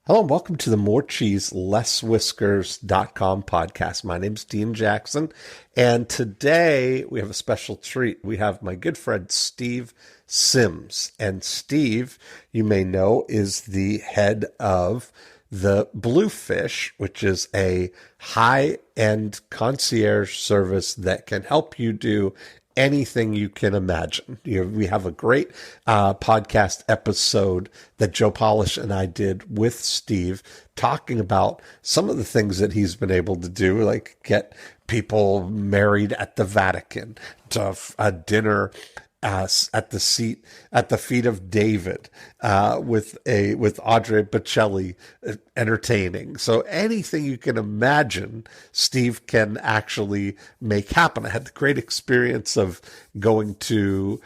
Hello and welcome to the MoreCheeseLessWhiskers.com podcast. My name's Dean Jackson, and today we have a special treat. We have my good friend Steve Sims, and Steve, you may know, is the head of the Bluefish, which is a high-end concierge service that can help you do anything you can imagine. We have a great podcast episode that Joe Polish and I did with Steve, talking about some of the things that he's been able to do, like get people married at the Vatican, to a dinner at the feet of David, with Andrea Bocelli entertaining. So anything you can imagine, Steve can actually make happen. I had the great experience of going to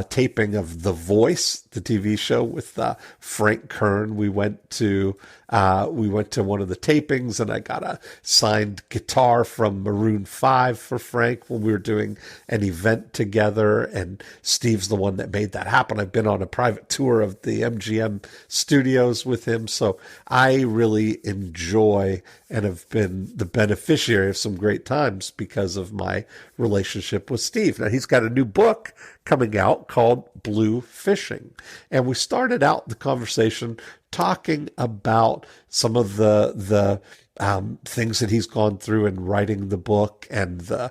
taping of The Voice, the TV show with Frank Kern. We went to one of the tapings, and I got a signed guitar from Maroon 5 for Frank when we were doing an event together, and Steve's the one that made that happen. I've been on a private tour of the MGM studios with him, so I really enjoy and have been the beneficiary of some great times because of my relationship with Steve. Now, he's got a new book coming out called Bluefishing, and we started out the conversation talking about some of the things that he's gone through in writing the book and the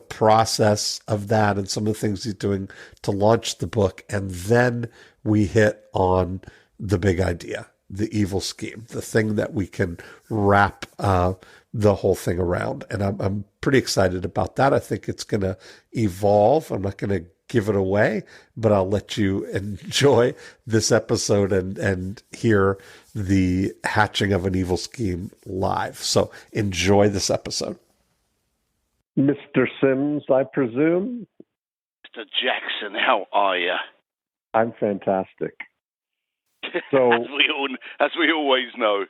process of that, and some of the things he's doing to launch the book. And then we hit on the big idea, the evil scheme, the thing that we can wrap the whole thing around. And I'm pretty excited about that. I think it's going to evolve. I'm not going to give it away, but I'll let you enjoy this episode and hear the hatching of an evil scheme live. So enjoy this episode. Mr. Sims, I presume? Mr. Jackson, how are you? I'm fantastic. So as we always know.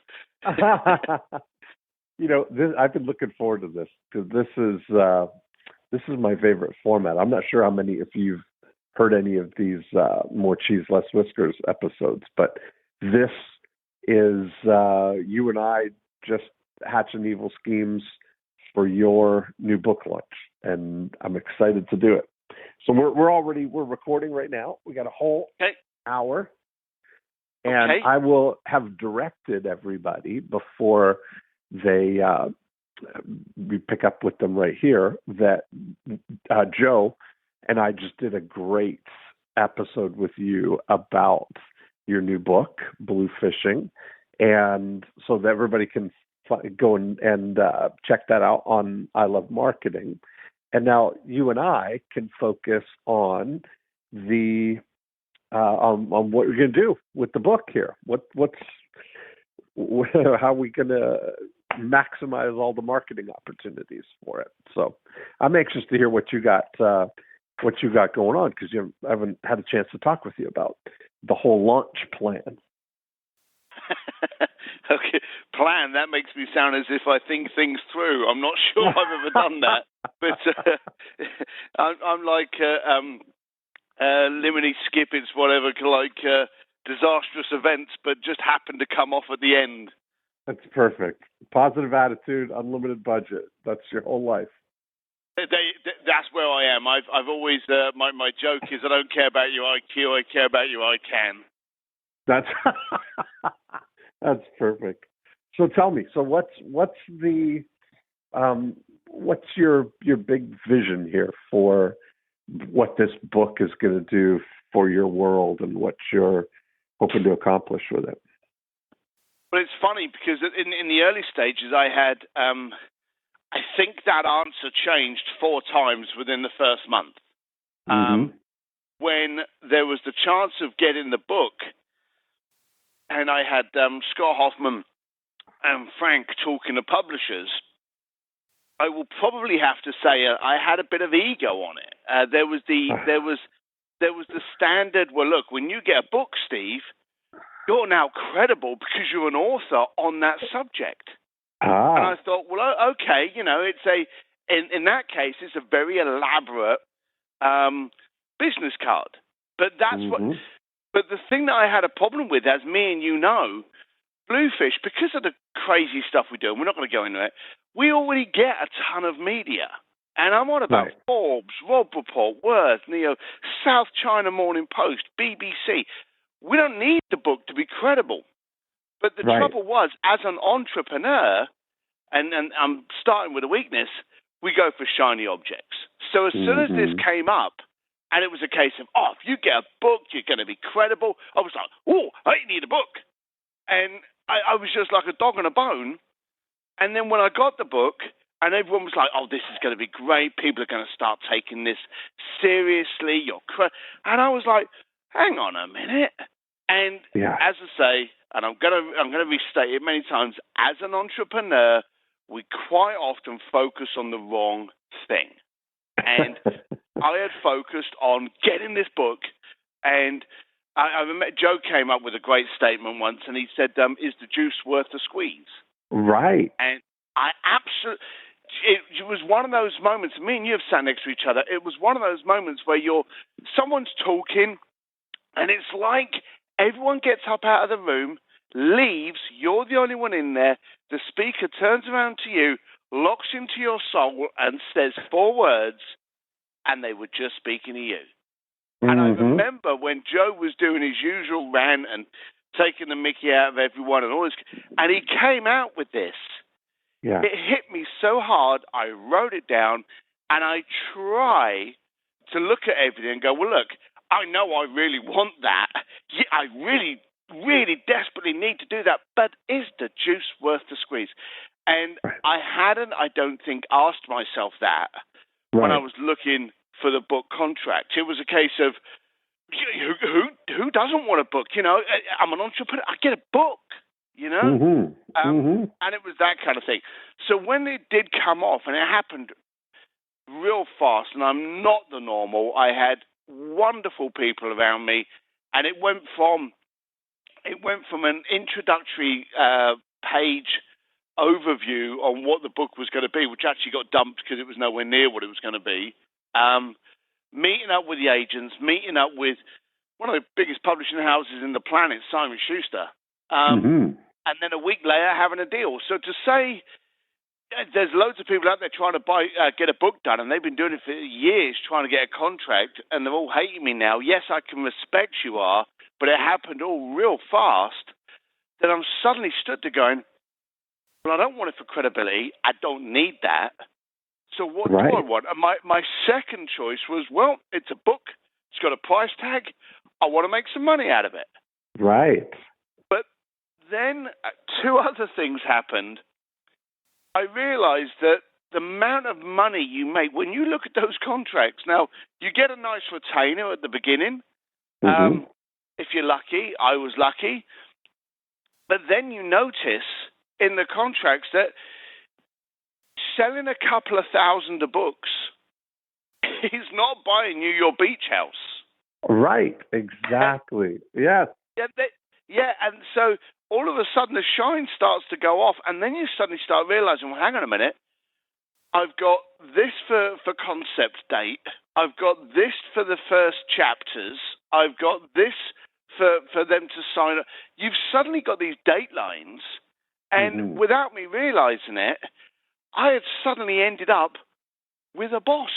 I've been looking forward to this because this is my favorite format. I'm not sure if you've heard any of these More Cheese, Less Whiskers episodes, but this is you and I just hatching evil schemes for your new book launch, and I'm excited to do it. So we're recording right now. We got a whole hour, and I will have directed everybody before they we pick up with them right here that Joe and I just did a great episode with you about your new book, Bluefishing, and so that everybody can go and check that out on I Love Marketing. And now you and I can focus on the on what we're going to do with the book here. How are we going to maximize all the marketing opportunities for it? So I'm anxious to hear what you got going on, because I haven't had a chance to talk with you about the whole launch plan. Okay, plan. That makes me sound as if I think things through. I'm not sure I've ever done that, but I'm like Liminy Skippets, whatever, like disastrous events, but just happen to come off at the end. That's perfect. Positive attitude, unlimited budget. That's your whole life. That's where I am. I've always my joke is I don't care about your IQ. I care about your I can. That's perfect. So tell me. So what's your big vision here for what this book is going to do for your world and what you're hoping to accomplish with it? Well, it's funny because in the early stages I had, I think that answer changed 4 times within the first month. When there was the chance of getting the book, and I had Scott Hoffman and Frank talking to publishers, I will probably have to say I had a bit of ego on it. There was the standard. Well, look, when you get a book, Steve, you're now credible because you're an author on that subject. And I thought, well, okay, it's in that case, it's a very elaborate business card. But that's what. But the thing that I had a problem with, as me and you know, Bluefish, because of the crazy stuff we do, and we're not going to go into it, we already get a ton of media. And I'm on about Forbes, Rob Report, Worth, South China Morning Post, BBC. We don't need the book to be credible. But the trouble was, as an entrepreneur, and I'm starting with a weakness, we go for shiny objects. So as soon as this came up, and it was a case of, if you get a book, you're going to be credible, I was like, I need a book. And I was just like a dog on a bone. And then when I got the book, and everyone was like, this is going to be great. People are going to start taking this seriously. And I was like, hang on a minute. And as I say, and I'm going to restate it many times, as an entrepreneur, we quite often focus on the wrong thing. And I had focused on getting this book, and I remember Joe came up with a great statement once, and he said, is the juice worth the squeeze? Right. And I absolutely... It was one of those moments, me and you have sat next to each other, it was one of those moments where someone's talking, and it's like everyone gets up out of the room, leaves, you're the only one in there, the speaker turns around to you, locks into your soul, and says 4 words, and they were just speaking to you. And I remember when Joe was doing his usual rant and taking the mickey out of everyone and all this, and he came out with this. Yeah. It hit me so hard, I wrote it down, and I try to look at everything and go, well, look, I know I really want that. Yeah, I really, really desperately need to do that, but is the juice worth the squeeze? And I hadn't, I don't think, asked myself that when I was looking for the book contract. It was a case of, who doesn't want a book? I'm an entrepreneur. I get a book. And it was that kind of thing. So when it did come off, and it happened real fast, and I'm not the normal, I had wonderful people around me, and it went from an introductory page overview on what the book was going to be, which actually got dumped because it was nowhere near what it was going to be, meeting up with the agents, meeting up with one of the biggest publishing houses in the planet, Simon Schuster, and then a week later having a deal. So to say there's loads of people out there trying to get a book done, and they've been doing it for years trying to get a contract, and they're all hating me now. Yes, I can respect you are, but it happened all real fast. Then I'm suddenly stood there going, well, I don't want it for credibility. I don't need that. So what do I want? And my second choice was, well, it's a book. It's got a price tag. I want to make some money out of it. Right. But then 2 other things happened. I realized that the amount of money you make, when you look at those contracts, now, you get a nice retainer at the beginning. If you're lucky, I was lucky. But then you notice in the contracts that selling a couple of thousand of books is not buying you your beach house. Right, exactly. Yes. Yeah, and so all of a sudden the shine starts to go off, and then you suddenly start realizing, well, hang on a minute, I've got this for concept date, I've got this for the first chapters, I've got this for them to sign up. You've suddenly got these date lines, and without me realizing it, I had suddenly ended up with a boss.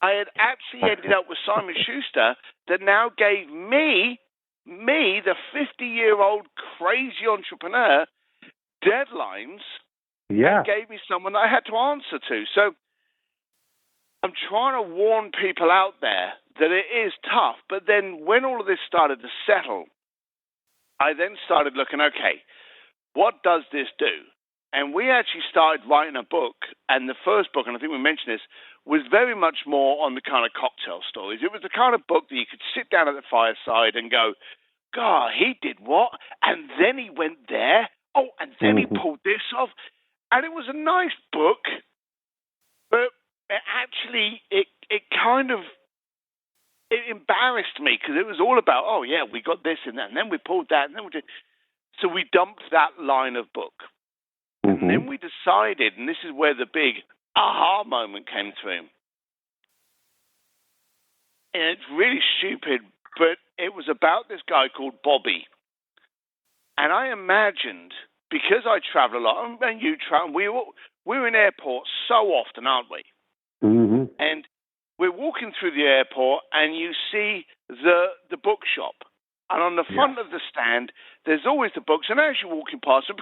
I had actually ended up with Simon Schuster that now gave me, the 50-year-old crazy entrepreneur, deadlines, and gave me someone I had to answer to. So I'm trying to warn people out there that it is tough. But then when all of this started to settle, I then started looking, okay, what does this do? And we actually started writing a book, and the first book, and I think we mentioned this, was very much more on the kind of cocktail stories. It was the kind of book that you could sit down at the fireside and go, God, he did what? And then he went there. Oh, and then he pulled this off. And it was a nice book, but it actually, it kind of, it embarrassed me because it was all about, oh, yeah, we got this and that, and then we pulled that, and then we did. So we dumped that line of book. And then we decided, and this is where the big aha moment came through. And it's really stupid, but it was about this guy called Bobby. And I imagined, because I travel a lot, and you travel, we're in airports so often, aren't we? Mm-hmm. And we're walking through the airport, and you see the bookshop. And on the front of the stand, there's always the books. And as you're walking past them,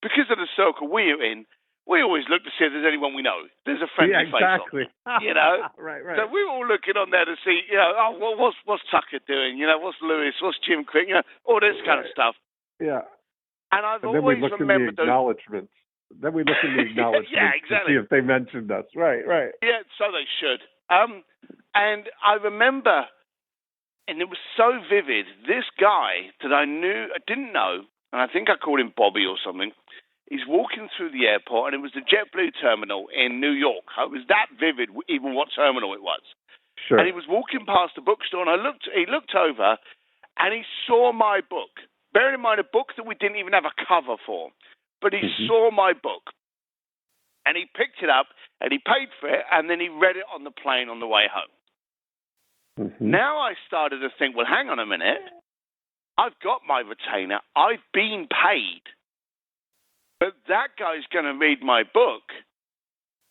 because of the circle we're in, we always look to see if there's anyone we know. There's a friendly face on, you know? Right. So we're all looking on there to see, what's Tucker doing? What's Lewis? What's Jim Quick? All this kind of stuff. Yeah. And I've And then always we look remembered in the acknowledgements. Then we look in the acknowledgements to see if they mentioned us. Right. Yeah, so they should. And I remember, and it was so vivid, this guy that I didn't know, and I think I called him Bobby or something. He's walking through the airport, and it was the JetBlue terminal in New York. It was that vivid, even what terminal it was. Sure. And he was walking past the bookstore, and he looked over, and he saw my book. Bearing in mind, a book that we didn't even have a cover for. But he saw my book. And he picked it up, and he paid for it, and then he read it on the plane on the way home. Mm-hmm. Now I started to think, well, hang on a minute. I've got my retainer. I've been paid. But that guy's going to read my book.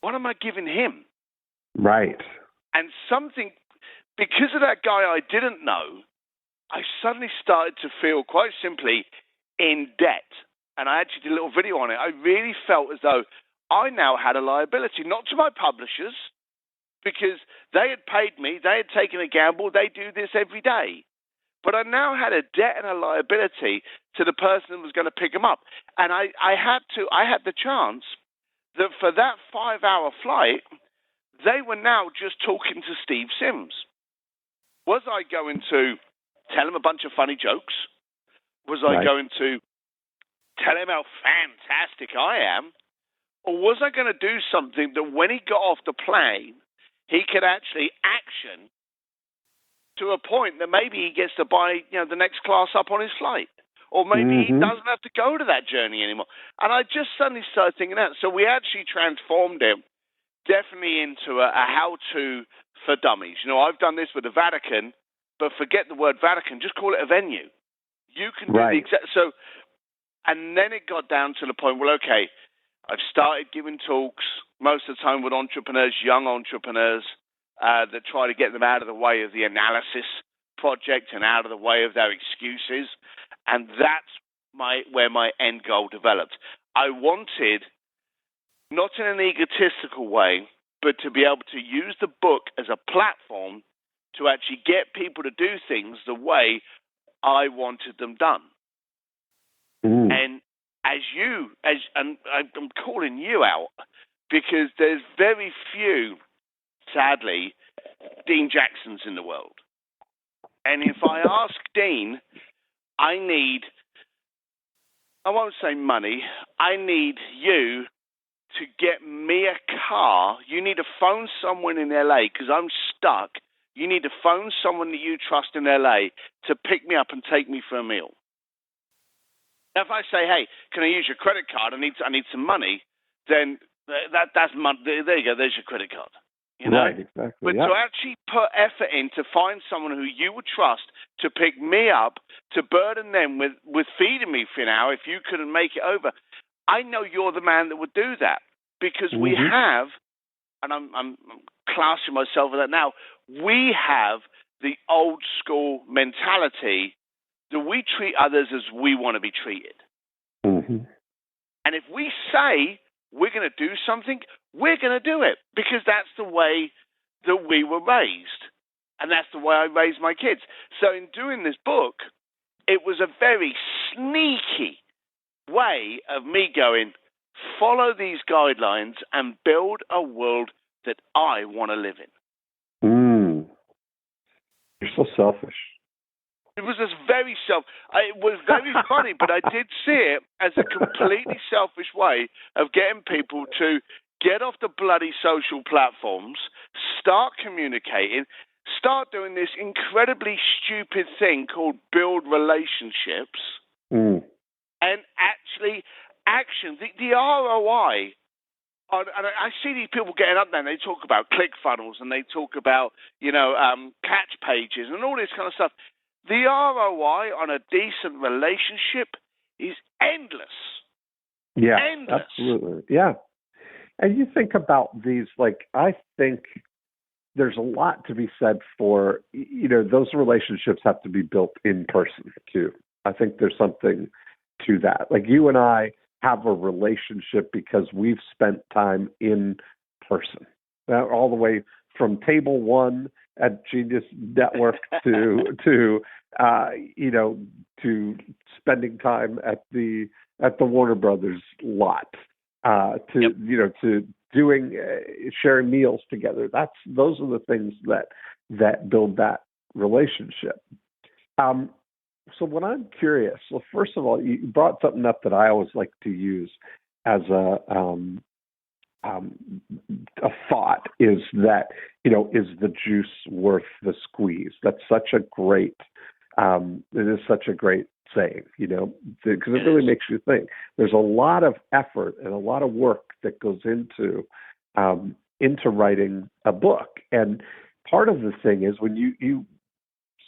What am I giving him? Right. And something, because of that guy I didn't know, I suddenly started to feel, quite simply, in debt. And I actually did a little video on it. I really felt as though I now had a liability, not to my publishers, because they had paid me, they had taken a gamble, they do this every day. But I now had a debt and a liability to the person who was going to pick them up. And I had the chance that for that 5-hour flight, they were now just talking to Steve Sims. Was I going to tell him a bunch of funny jokes? Was I going to tell him how fantastic I am? Or was I going to do something that when he got off the plane, he could actually action to a point that maybe he gets to buy, the next class up on his flight. Or maybe he doesn't have to go to that journey anymore. And I just suddenly started thinking that. So we actually transformed him definitely into a how-to for dummies. I've done this with the Vatican, but forget the word Vatican. Just call it a venue. You can do the exact... So, and then it got down to the point, well, okay, I've started giving talks most of the time with entrepreneurs, young entrepreneurs, that try to get them out of the way of the analysis project and out of the way of their excuses. And that's where my end goal developed. I wanted, not in an egotistical way, but to be able to use the book as a platform to actually get people to do things the way I wanted them done. And and I'm calling you out because there's very few, sadly, Dean Jacksons in the world. And if I ask Dean, I won't say money, I need you to get me a car. You need to phone someone in LA because I'm stuck. You need to phone someone that you trust in LA to pick me up and take me for a meal. Now, if I say, hey, can I use your credit card? I need some money, then that's money. There you go. There's your credit card. Right, exactly. But to actually put effort in to find someone who you would trust to pick me up, to burden them with feeding me for an hour if you couldn't make it over, I know you're the man that would do that because we have, and I'm classing myself with that now, we have the old school mentality that we treat others as we want to be treated. And if we say we're going to do something, we're going to do it because that's the way that we were raised. And that's the way I raised my kids. So in doing this book, it was a very sneaky way of me going, follow these guidelines and build a world that I want to live in. You're so selfish. It was just it was very funny, but I did see it as a completely selfish way of getting people to get off the bloody social platforms, start communicating, start doing this incredibly stupid thing called build relationships, and actually action. The ROI, and I see these people getting up there and they talk about ClickFunnels and they talk about, catch pages and all this kind of stuff. The ROI on a decent relationship is endless. Yeah, Endless. absolutely. Yeah. And you think about these, like, I think there's a lot to be said for, those relationships have to be built in person too. I think there's something to that. Like, you and I have a relationship because we've spent time in person, all the way from table one at Genius Network to spending time at the Warner Brothers lot, to doing sharing meals together. Those are the things that build that relationship. So what I'm curious, well, first of all, you brought something up that I always like to use as a thought, is that, is the juice worth the squeeze? That's such a great, it is such a great saying, because it really makes you think. There's a lot of effort and a lot of work that goes into writing a book. And part of the thing is, when you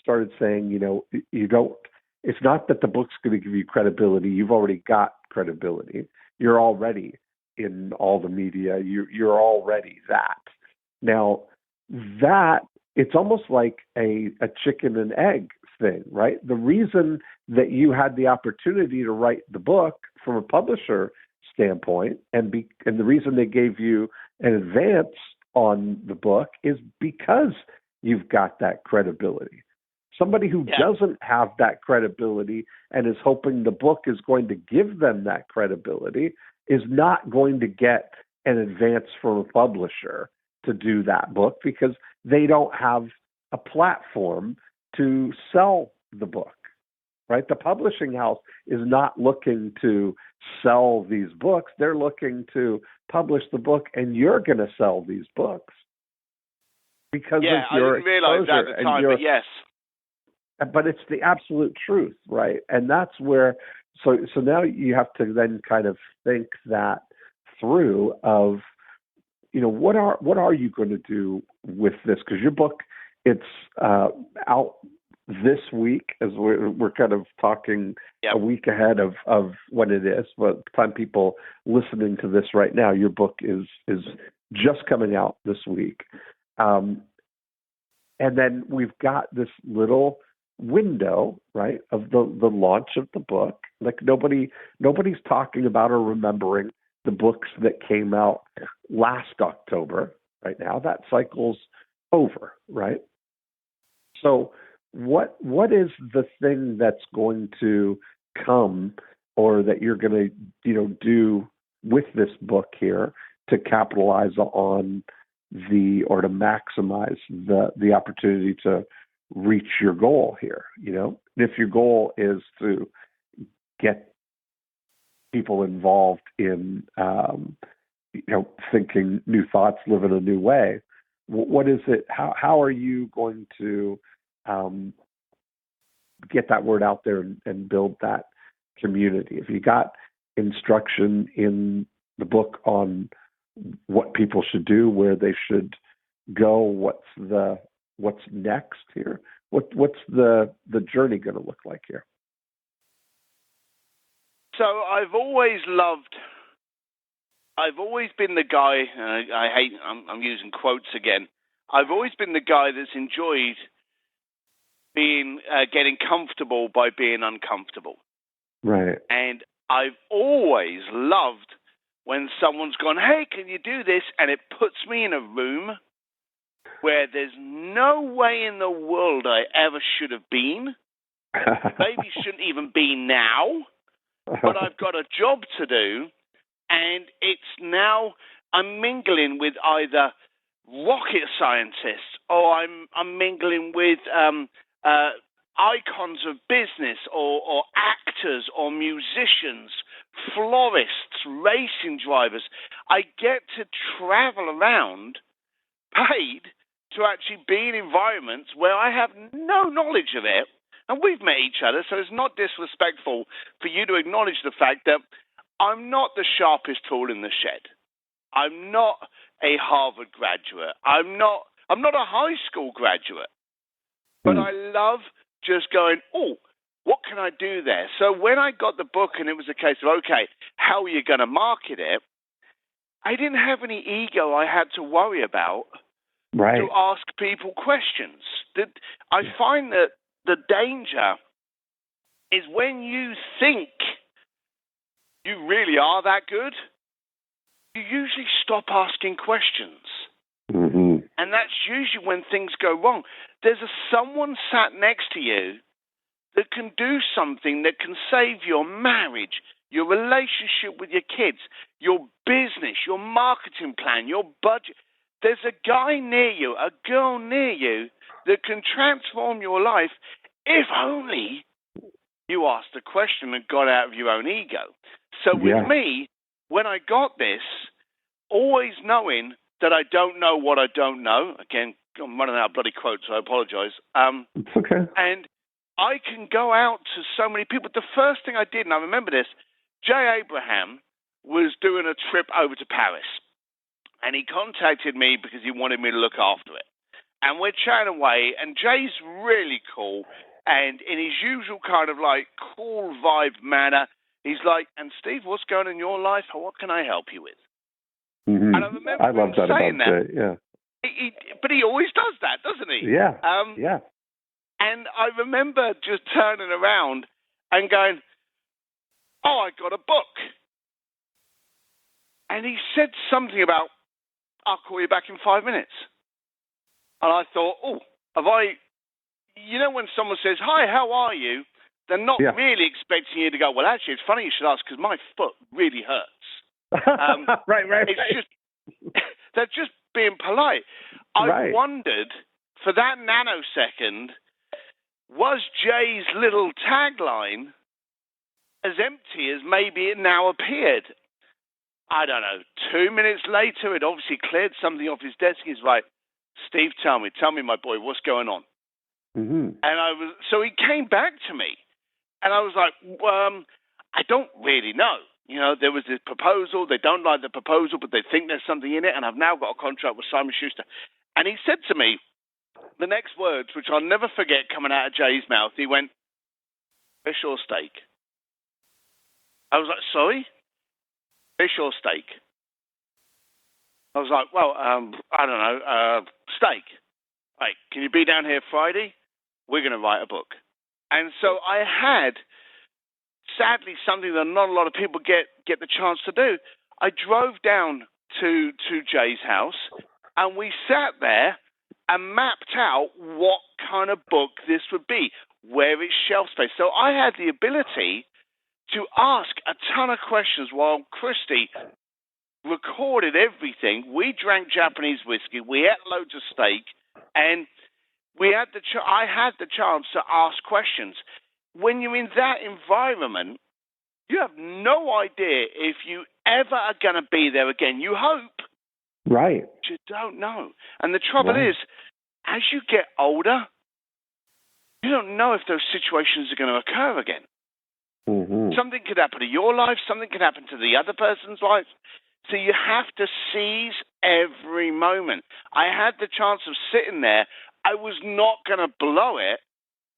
started saying, you don't, it's not that the book's going to give you credibility. You've already got credibility. You're already in all the media. You're already that. Now, that, it's almost like a chicken and egg thing, right? The reason that you had the opportunity to write the book from a publisher standpoint, and the reason they gave you an advance on the book, is because you've got that credibility. Somebody who doesn't have that credibility and is hoping the book is going to give them that credibility is not going to get an advance from a publisher to do that book, because they don't have a platform to sell the book, right? The publishing house is not looking to sell these books. They're looking to publish the book, and you're going to sell these books because of your exposure. I didn't realize that at the time, but yes. But it's the absolute truth, right? And that's where, so now you have to then kind of think that through of, what are you going to do with this? Because your book, it's out this week, as we're kind of talking a week ahead of when it is. But by the time people listening to this right now, your book is just coming out this week. And then we've got this little window, right, of the launch of the book. Like, nobody's talking about or remembering the books that came out last October right now. That cycle's over, right? So what is the thing that's going to come, or that you're going to do with this book here to capitalize on or to maximize the opportunity to reach your goal here? And if your goal is to get people involved in thinking new thoughts, living a new way, what is it? How are you going to get that word out there and build that community? If you got instruction in the book on what people should do, where they should go, what's next here, what's the journey going to look like here? So I've always been the guy, I'm using quotes again, I've always been the guy that's enjoyed getting comfortable by being uncomfortable. Right. And I've always loved when someone's gone, hey, can you do this? And it puts me in a room where there's no way in the world I ever should have been. Maybe shouldn't even be now. But I've got a job to do, and it's now I'm mingling with either rocket scientists, or I'm mingling with icons of business, or actors, or musicians, florists, racing drivers. I get to travel around paid to actually be in environments where I have no knowledge of it. And we've met each other, so it's not disrespectful for you to acknowledge the fact that I'm not the sharpest tool in the shed. I'm not a Harvard graduate. I'm not a high school graduate. But I love just going, oh, what can I do there? So when I got the book and it was a case of, okay, how are you going to market it? I didn't have any ego I had to worry about to ask people questions. I find that the danger is when you think you really are that good, you usually stop asking questions. Mm-hmm. And that's usually when things go wrong. There's someone sat next to you that can do something that can save your marriage, your relationship with your kids, your business, your marketing plan, your budget. There's a guy near you, a girl near you that can transform your life if only you asked a question and got out of your own ego. So with me, when I got this, always knowing that I don't know what I don't know. Again, I'm running out of bloody quotes, so I apologize. It's okay. And I can go out to so many people. The first thing I did, and I remember this, Jay Abraham was doing a trip over to Paris. And he contacted me because he wanted me to look after it. And we're chatting away, and Jay's really cool. And in his usual kind of like cool vibe manner, he's like, and Steve, what's going on in your life? What can I help you with? Mm-hmm. And I remember I love that saying about that. Jay, yeah. But he always does that, doesn't he? Yeah, And I remember just turning around and going, oh, I got a book. And he said something about, I'll call you back in 5 minutes. And I thought, you know when someone says, hi, how are you? They're not really expecting you to go, well, actually, it's funny you should ask because my foot really hurts. Right. It's just, they're just being polite. I wondered, for that nanosecond, was Jay's little tagline as empty as maybe it now appeared? I don't know. 2 minutes later, it obviously cleared something off his desk. He's like, Steve, tell me, my boy, what's going on? Mm-hmm. And so he came back to me, and I was like, I don't really know. You know, there was this proposal. They don't like the proposal, but they think there's something in it, and I've now got a contract with Simon Schuster. And he said to me the next words, which I'll never forget coming out of Jay's mouth. He went, fish or steak? I was like, sorry? Fish or steak? I was like, well, I don't know, steak. Right, can you be down here Friday? We're going to write a book. And so I had, sadly, something that not a lot of people get the chance to do. I drove down to Jay's house, and we sat there and mapped out what kind of book this would be, where it's shelf space. So I had the ability to ask a ton of questions while Christy recorded everything. We drank Japanese whiskey. We ate loads of steak, and I had the chance to ask questions. When you're in that environment, you have no idea if you ever are going to be there again. You hope. Right. But you don't know. And the trouble is, as you get older, you don't know if those situations are going to occur again. Mm-hmm. Something could happen to your life. Something could happen to the other person's life. So you have to seize every moment. I had the chance of sitting there. I was not going to blow it.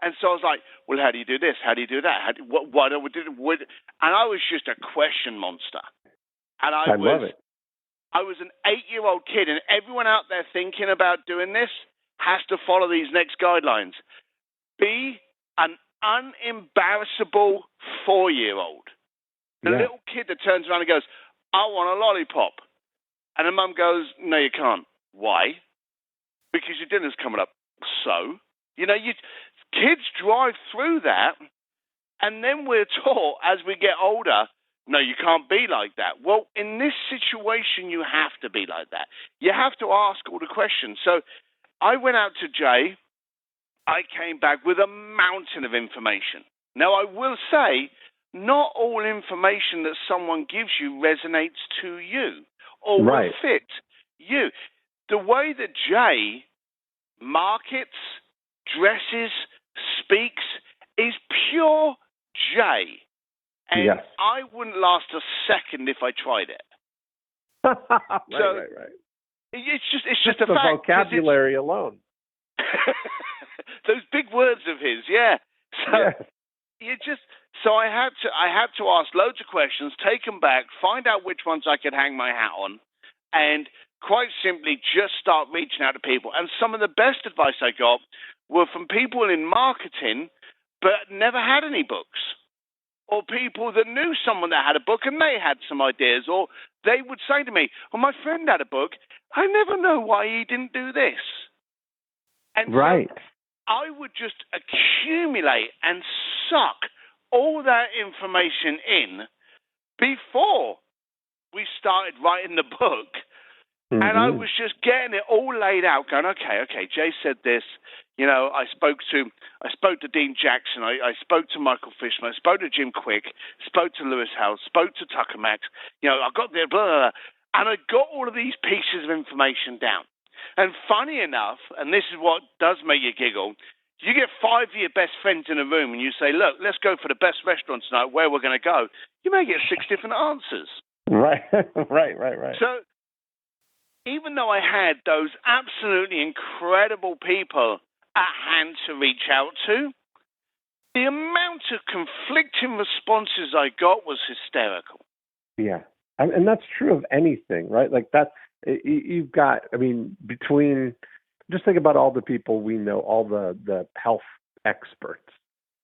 And so I was like, well, how do you do this? How do you do that? Why don't we do it? And I was just a question monster. And I love it. I was an 8-year-old kid, and everyone out there thinking about doing this has to follow these next guidelines. Be an unembarrassable 4-year-old. The little kid that turns around and goes, I want a lollipop. And the mum goes, no, you can't. Why? Because your dinner's coming up. So? You know, kids drive through that, and then we're taught as we get older, no, you can't be like that. Well, in this situation, you have to be like that. You have to ask all the questions. So I went out to Jay. I came back with a mountain of information. Now, I will say, not all information that someone gives you resonates to you or will fit you. The way that Jay markets, dresses, speaks is pure Jay. And I wouldn't last a second if I tried it. Right. It's just a the fact. Vocabulary alone. Those big words of his, yeah. So, So I had to ask loads of questions, take them back, find out which ones I could hang my hat on, and quite simply just start reaching out to people. And some of the best advice I got were from people in marketing but never had any books, or people that knew someone that had a book and they had some ideas, or they would say to me, well, my friend had a book. I never know why he didn't do this. And right. So I would just accumulate and suck all that information in before we started writing the book. Mm-hmm. And I was just getting it all laid out, going, okay, Jay said this. You know, I spoke to Dean Jackson, I spoke to Michael Fishman, I spoke to Jim Quick, spoke to Lewis Howes, spoke to Tucker Max. You know, I got the blah, blah, blah, and I got all of these pieces of information down. And funny enough, and this is what does make you giggle, you get 5 of your best friends in a room and you say, look, let's go for the best restaurant tonight, where we're going to go. You may get 6 different answers. Right, right. So even though I had those absolutely incredible people at hand to reach out to, the amount of conflicting responses I got was hysterical. Yeah. And that's true of anything, right? Like that, you've got, I mean, between, just think about all the people we know, all the health experts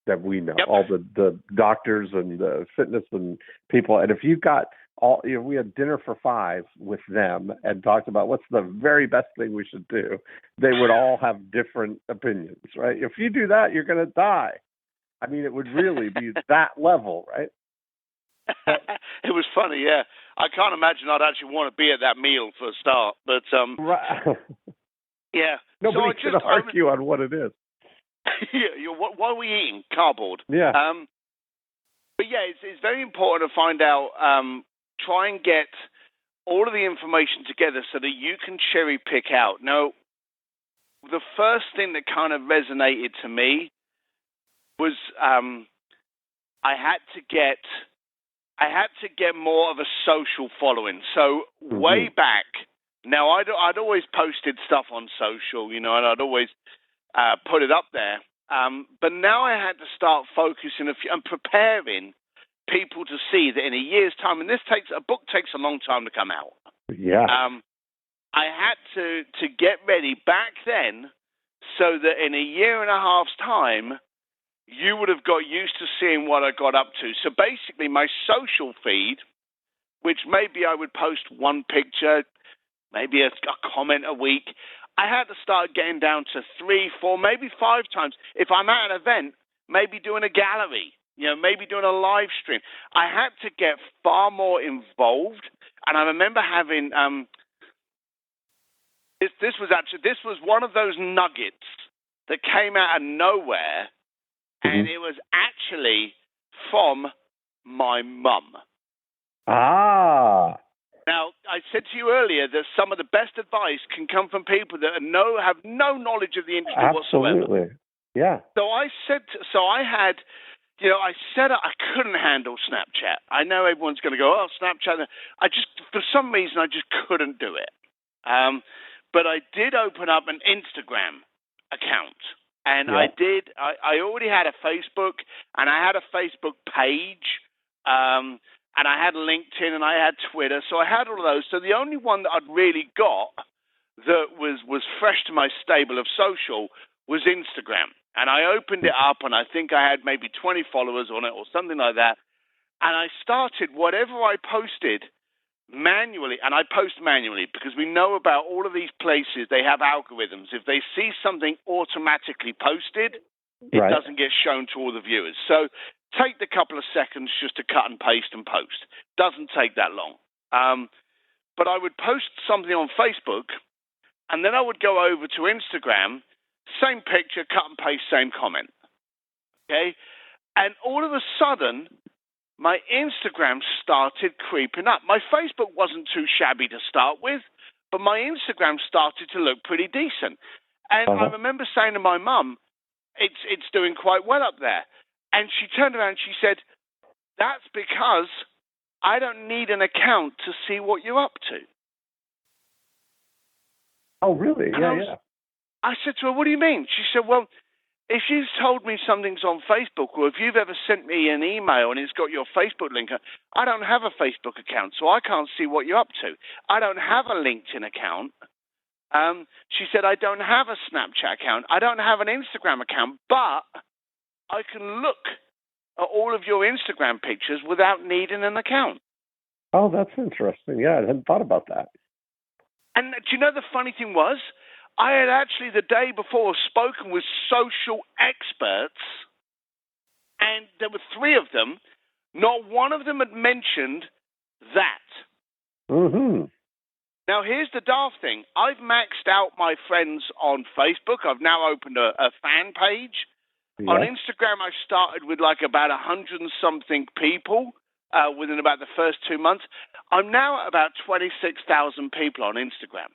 that we know, all the doctors and the fitness and people. And if you've got all, you know, we had dinner for 5 with them and talked about what's the very best thing we should do, they would all have different opinions, right? If you do that, you're going to die. I mean, it would really be that level, right? It was funny, yeah. I can't imagine I'd actually want to be at that meal for a start, but right. Yeah. Nobody can argue on what it is. Yeah, what are we eating? Cardboard. Yeah. But yeah, it's very important to find out. Try and get all of the information together so that you can cherry pick out. Now, the first thing that kind of resonated to me was I had to get more of a social following. So way back, now I'd always posted stuff on social, you know, and I'd always put it up there. But now I had to start focusing and preparing people to see that in a year's time, and a book takes a long time to come out. Yeah. I had to get ready back then so that in a year and a half's time, you would have got used to seeing what I got up to. So basically my social feed, which maybe I would post one picture, maybe a comment a week, I had to start getting down to 3, 4, maybe 5 times. If I'm at an event, maybe doing a gallery, you know, maybe doing a live stream. I had to get far more involved. And I remember having, this was one of those nuggets that came out of nowhere. And it was actually from my mum. Ah. Now, I said to you earlier that some of the best advice can come from people that have no knowledge of the industry whatsoever. Absolutely. Yeah. So I said I couldn't handle Snapchat. I know everyone's going to go, oh, Snapchat. For some reason, I just couldn't do it. But I did open up an Instagram account. And I already had a Facebook, and I had a Facebook page, and I had LinkedIn, and I had Twitter. So I had all of those. So the only one that I'd really got that was fresh to my stable of social was Instagram. And I opened it up, and I think I had maybe 20 followers on it or something like that. And I started whatever I posted manually, and I post manually because we know about all of these places, they have algorithms. If they see something automatically posted, it doesn't get shown to all the viewers. So take the couple of seconds just to cut and paste and post. Doesn't take that long. But I would post something on Facebook, and then I would go over to Instagram, same picture, cut and paste, same comment. Okay? And all of a sudden, my Instagram started creeping up. My Facebook wasn't too shabby to start with, but my Instagram started to look pretty decent. And I remember saying to my mum, it's doing quite well up there. And she turned around and she said, that's because I don't need an account to see what you're up to. Oh, really? And I said to her, what do you mean? She said, well, if you've told me something's on Facebook, or if you've ever sent me an email and it's got your Facebook link, I don't have a Facebook account, so I can't see what you're up to. I don't have a LinkedIn account. She said, I don't have a Snapchat account. I don't have an Instagram account, but I can look at all of your Instagram pictures without needing an account. Oh, that's interesting. Yeah, I hadn't thought about that. And do you know the funny thing was? I had actually the day before spoken with social experts, and there were 3 of them. Not one of them had mentioned that. Mm-hmm. Now, here's the daft thing. I've maxed out my friends on Facebook. I've now opened a fan page. Yeah. On Instagram, I started with like about 100 and something people within about the first 2 months. I'm now at about 26,000 people on Instagram.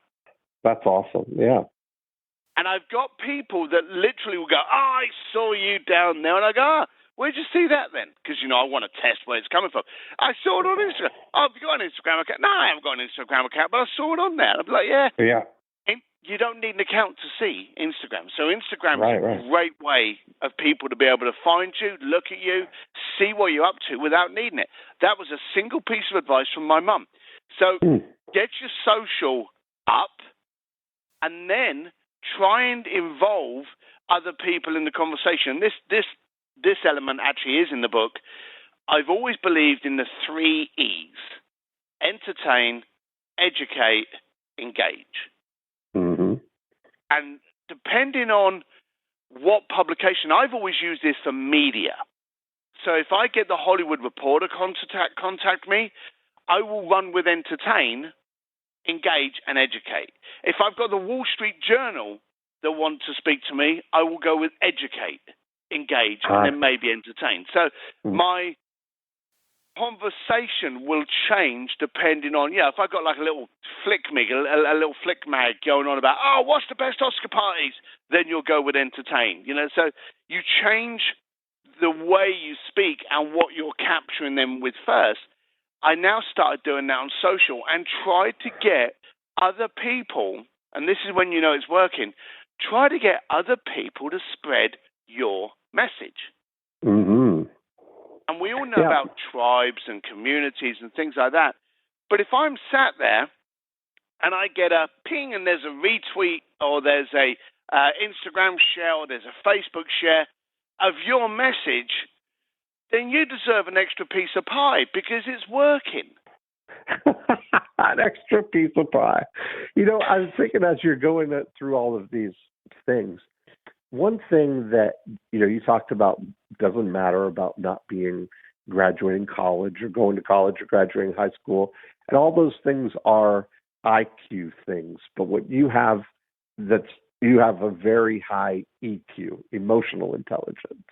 That's awesome, yeah. And I've got people that literally will go, I saw you down there. And I go, where'd you see that then? Because, I want to test where it's coming from. I saw it on Instagram. Oh, have you got an Instagram account? No, I haven't got an Instagram account, but I saw it on there. I'd be like, yeah. Yeah. And you don't need an account to see Instagram. So Instagram is a great way of people to be able to find you, look at you, see what you're up to without needing it. That was a single piece of advice from my mum. So get your social up, and then try and involve other people in the conversation. This element actually is in the book. I've always believed in the 3 E's: entertain, educate, engage. Mm-hmm. And depending on what publication, I've always used this for media. So if I get the Hollywood Reporter contact me, I will run with entertain, engage, and educate. If I've got the Wall Street Journal that want to speak to me, I will go with educate, engage, and then maybe entertain. So my conversation will change depending on, if I've got like a little flick mag going on about, what's the best Oscar parties? Then you'll go with entertain. So you change the way you speak and what you're capturing them with first. I now started doing that on social and tried to get other people, and this is when you know it's working, try to get other people to spread your message. Mm-hmm. And we all know about tribes and communities and things like that. But if I'm sat there and I get a ping and there's a retweet or there's a Instagram share or there's a Facebook share of your message, then you deserve an extra piece of pie because it's working. An extra piece of pie. I was thinking as you're going through all of these things, one thing that, you talked about doesn't matter about not graduating college or going to college or graduating high school. And all those things are IQ things. But what you have you have a very high EQ, emotional intelligence.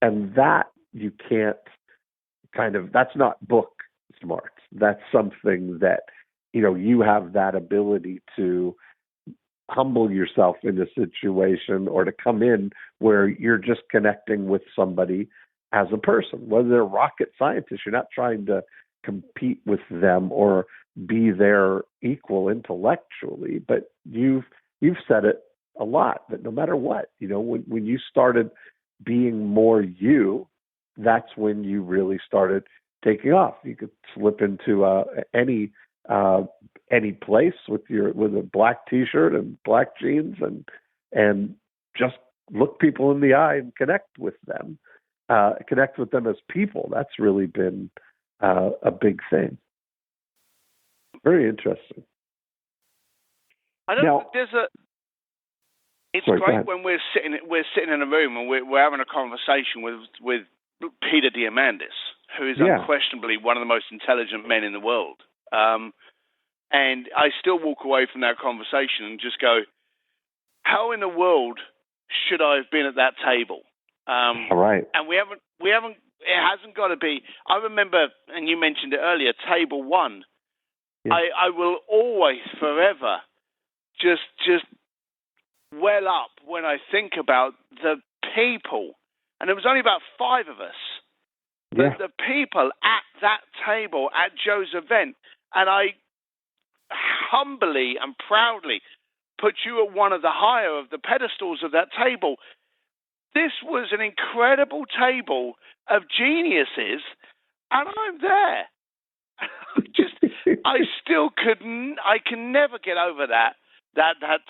And that you can't that's not book smart. That's something that, you have that ability to humble yourself in a situation or to come in where you're just connecting with somebody as a person. Whether they're rocket scientists, you're not trying to compete with them or be their equal intellectually, but you've said it a lot that no matter what, when you started being more you, that's when you really started taking off. You could slip into any place with a black T-shirt and black jeans and just look people in the eye and connect with them as people. That's really been a big thing. Very interesting. I don't know. It's great when we're sitting in a room and we're having a conversation with Peter Diamandis, who is unquestionably one of the most intelligent men in the world. And I still walk away from that conversation and just go, how in the world should I have been at that table? All right. And we haven't, it hasn't got to be, I remember, and you mentioned it earlier, table 1. Yeah. I will always, forever, just well up when I think about the people. And there was only about 5 of us. But the people at that table at Joe's event, and I humbly and proudly put you at one of the higher of the pedestals of that table. this was an incredible table of geniuses, and I'm there. I still couldn't. I can never get over that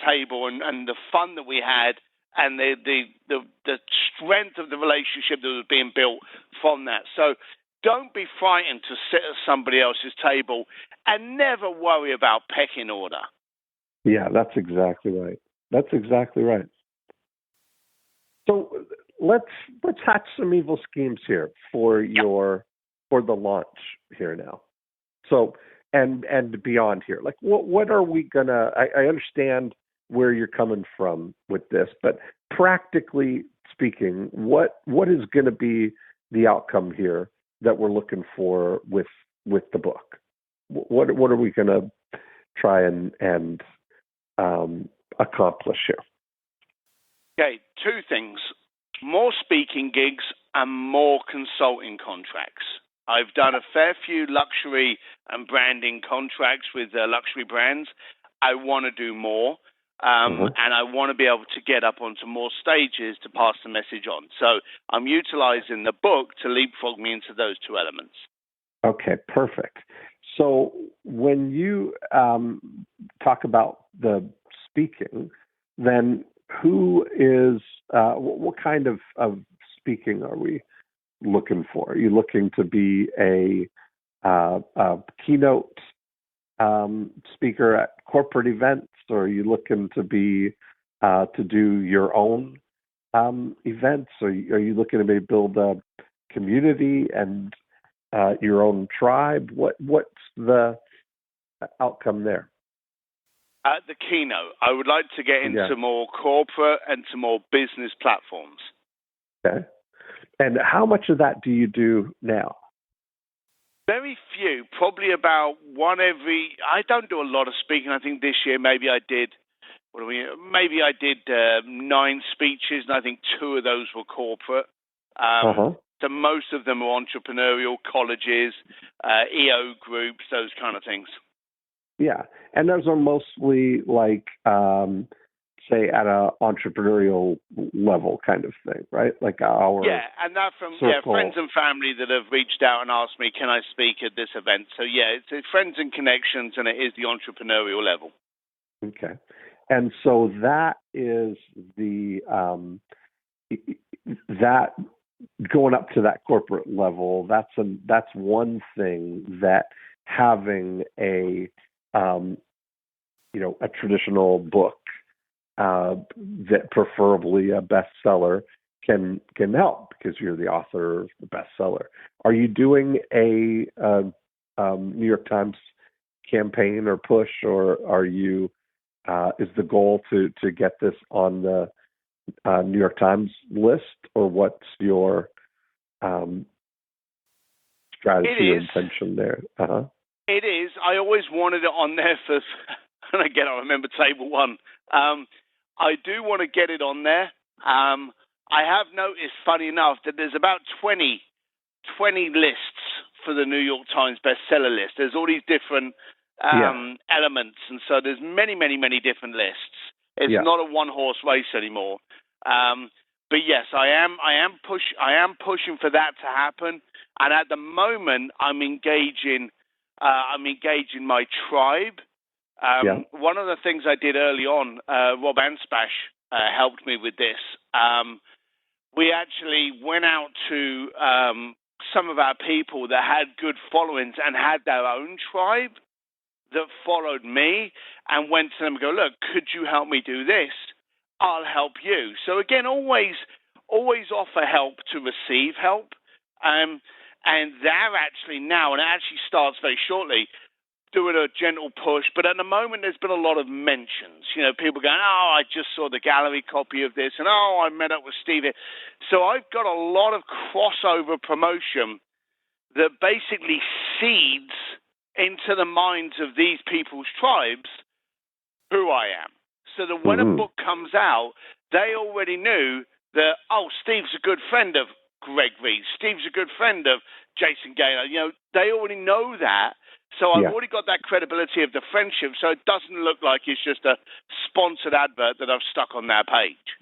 table and the fun that we had and the strength of the relationship that was being built from that. So don't be frightened to sit at somebody else's table and never worry about pecking order. Yeah, that's exactly right. That's exactly right. So let's hatch some evil schemes here for the launch here now. So and beyond here, like what are we gonna? I understand where you're coming from with this, but practically speaking, what is going to be the outcome here that we're looking for with the book? What are we going to try and accomplish here? Okay, two things: more speaking gigs and more consulting contracts. I've done a fair few luxury and branding contracts with luxury brands. I want to do more, and I want to be able to get up onto more stages to pass the message on. So I'm utilizing the book to leapfrog me into those two elements. Okay, perfect. So when you talk about the speaking, then who is, what kind of speaking are we looking for? Are you looking to be a keynote speaker at corporate events, or are you looking to be to do your own events? Or are you looking to maybe build a community and your own tribe? What's the outcome there? The keynote. I would like to get into more corporate and to more business platforms. Okay. And how much of that do you do now? Very few, probably about one every. I don't do a lot of speaking. I think this year maybe I did. Maybe I did 9 speeches, and I think 2 of those were corporate. So most of them are entrepreneurial, colleges, EO groups, those kind of things. Yeah, and those are mostly like, say, at a entrepreneurial level kind of thing, right? Like our and that from circle. Friends and family that have reached out and asked me, can I speak at this event? So it's friends and connections, and it is the entrepreneurial level. Okay, and so that is the that going up to that corporate level. That's one thing that having a a traditional book, that preferably a bestseller, can help, because you're the author of the bestseller. Are you doing a New York Times campaign or push, or are you? Is the goal to get this on the New York Times list, or what's your strategy or intention there? It is. I always wanted it on there for, and again, I remember table 1. I do want to get it on there. I have noticed, funny enough, that there's about 20 lists for the New York Times bestseller list. There's all these different elements, and so there's many, many, many different lists. It's not a one-horse race anymore. But yes, I am pushing for that to happen. And at the moment, I'm engaging my tribe. One of the things I did early on, Rob Anspash helped me with this. We actually went out to some of our people that had good followings and had their own tribe that followed me, and went to them and go, look, could you help me do this? I'll help you. So again, always offer help to receive help. And they're actually now, and it actually starts very shortly, doing a gentle push. But at the moment, there's been a lot of mentions. People going, oh, I just saw the gallery copy of this, and oh, I met up with Steve. So I've got a lot of crossover promotion that basically seeds into the minds of these people's tribes who I am. So that when a book comes out, they already knew that, oh, Steve's a good friend of Greg Reed. Steve's a good friend of Jason Gaynor. They already know that. So I've already got that credibility of the friendship, so it doesn't look like it's just a sponsored advert that I've stuck on their page.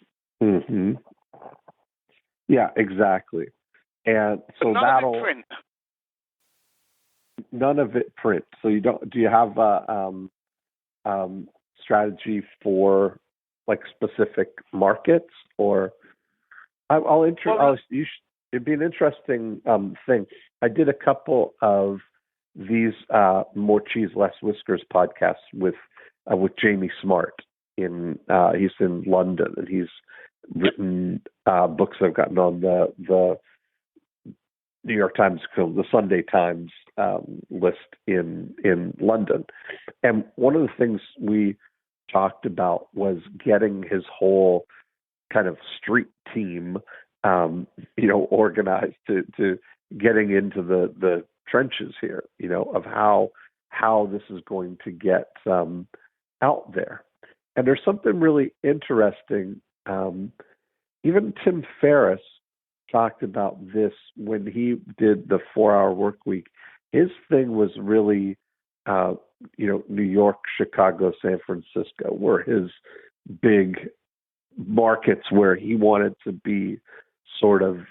Yeah, exactly. And so none of it print. None of it print. So you don't. Do you have a strategy for like specific markets, or it'd be an interesting thing. I did a couple of these More Cheese, Less Whiskers podcasts with Jamie Smart. He's in London, and he's written books I've gotten on the New York Times, the Sunday Times list in London. And one of the things we talked about was getting his whole kind of street team, organized to getting into the trenches here, of how this is going to get out there. And there's something really interesting. Even Tim Ferriss talked about this when he did the 4-Hour Work Week. His thing was really, New York, Chicago, San Francisco were his big markets where he wanted to be sort of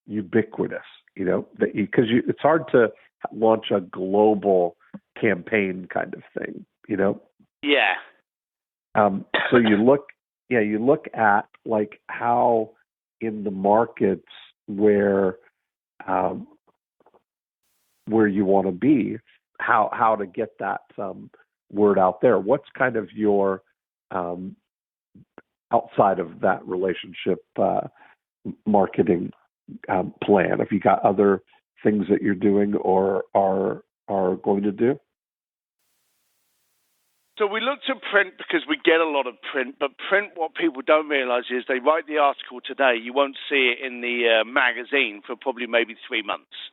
ubiquitous, because it's hard to launch a global campaign kind of thing, Yeah. So you look at like how in the markets where you want to be, how to get that word out there. What's kind of your outside of that relationship marketing plan? Have you got other things that you're doing or are going to do? So we look to print because we get a lot of print, but print, what people don't realize is they write the article today. You won't see it in the magazine for probably maybe 3 months.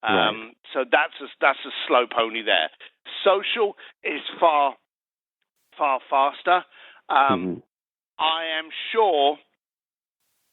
Right. So that's a slow pony there. Social is far, far faster. I am sure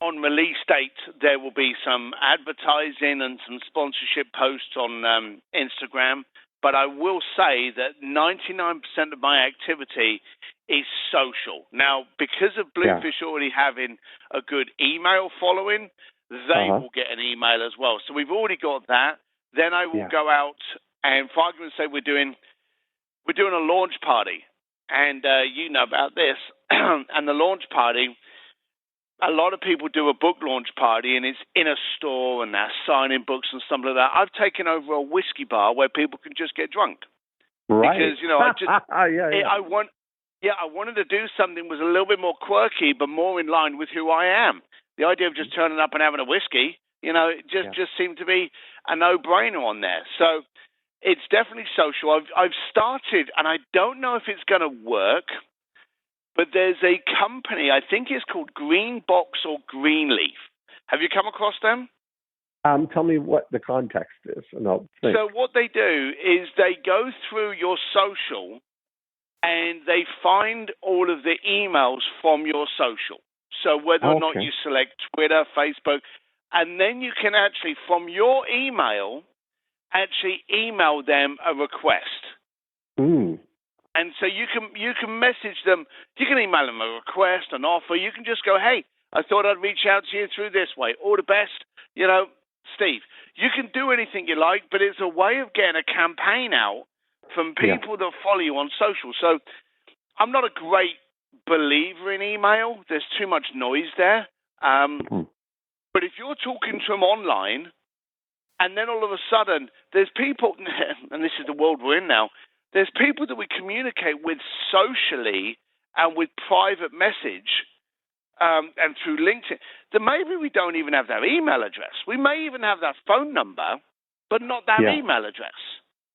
on release date there will be some advertising and some sponsorship posts on Instagram. But I will say that 99% of my activity is social. Now, because of Bluefish already having a good email following, they will get an email as well. So we've already got that. Then I will go out and, for argument's sake, we're doing a launch party, and you know about this. And the launch party, a lot of people do a book launch party, and it's in a store, and they're signing books and stuff like that. I've taken over a whiskey bar where people can just get drunk. Right. Because, I wanted to do something that was a little bit more quirky, but more in line with who I am. The idea of just turning up and having a whiskey, it just seemed to be a no-brainer on there. So it's definitely social. I've started, and I don't know if it's going to work, but there's a company, I think it's called Green Box or Greenleaf. Have you come across them? Tell me what the context is, and I'll think. So what they do is they go through your social, and they find all of the emails from your social. So whether or not you select Twitter, Facebook, and then you can actually, from your email, actually email them a request. And so you can message them. You can email them a request, an offer. You can just go, hey, I thought I'd reach out to you through this way. All the best, Steve. You can do anything you like, but it's a way of getting a campaign out from people that follow you on social. So I'm not a great believer in email. There's too much noise there. But if you're talking to them online, and then all of a sudden there's people, and this is the world we're in now, there's people that we communicate with socially and with private message and through LinkedIn that maybe we don't even have their email address. We may even have that phone number, but not that email address.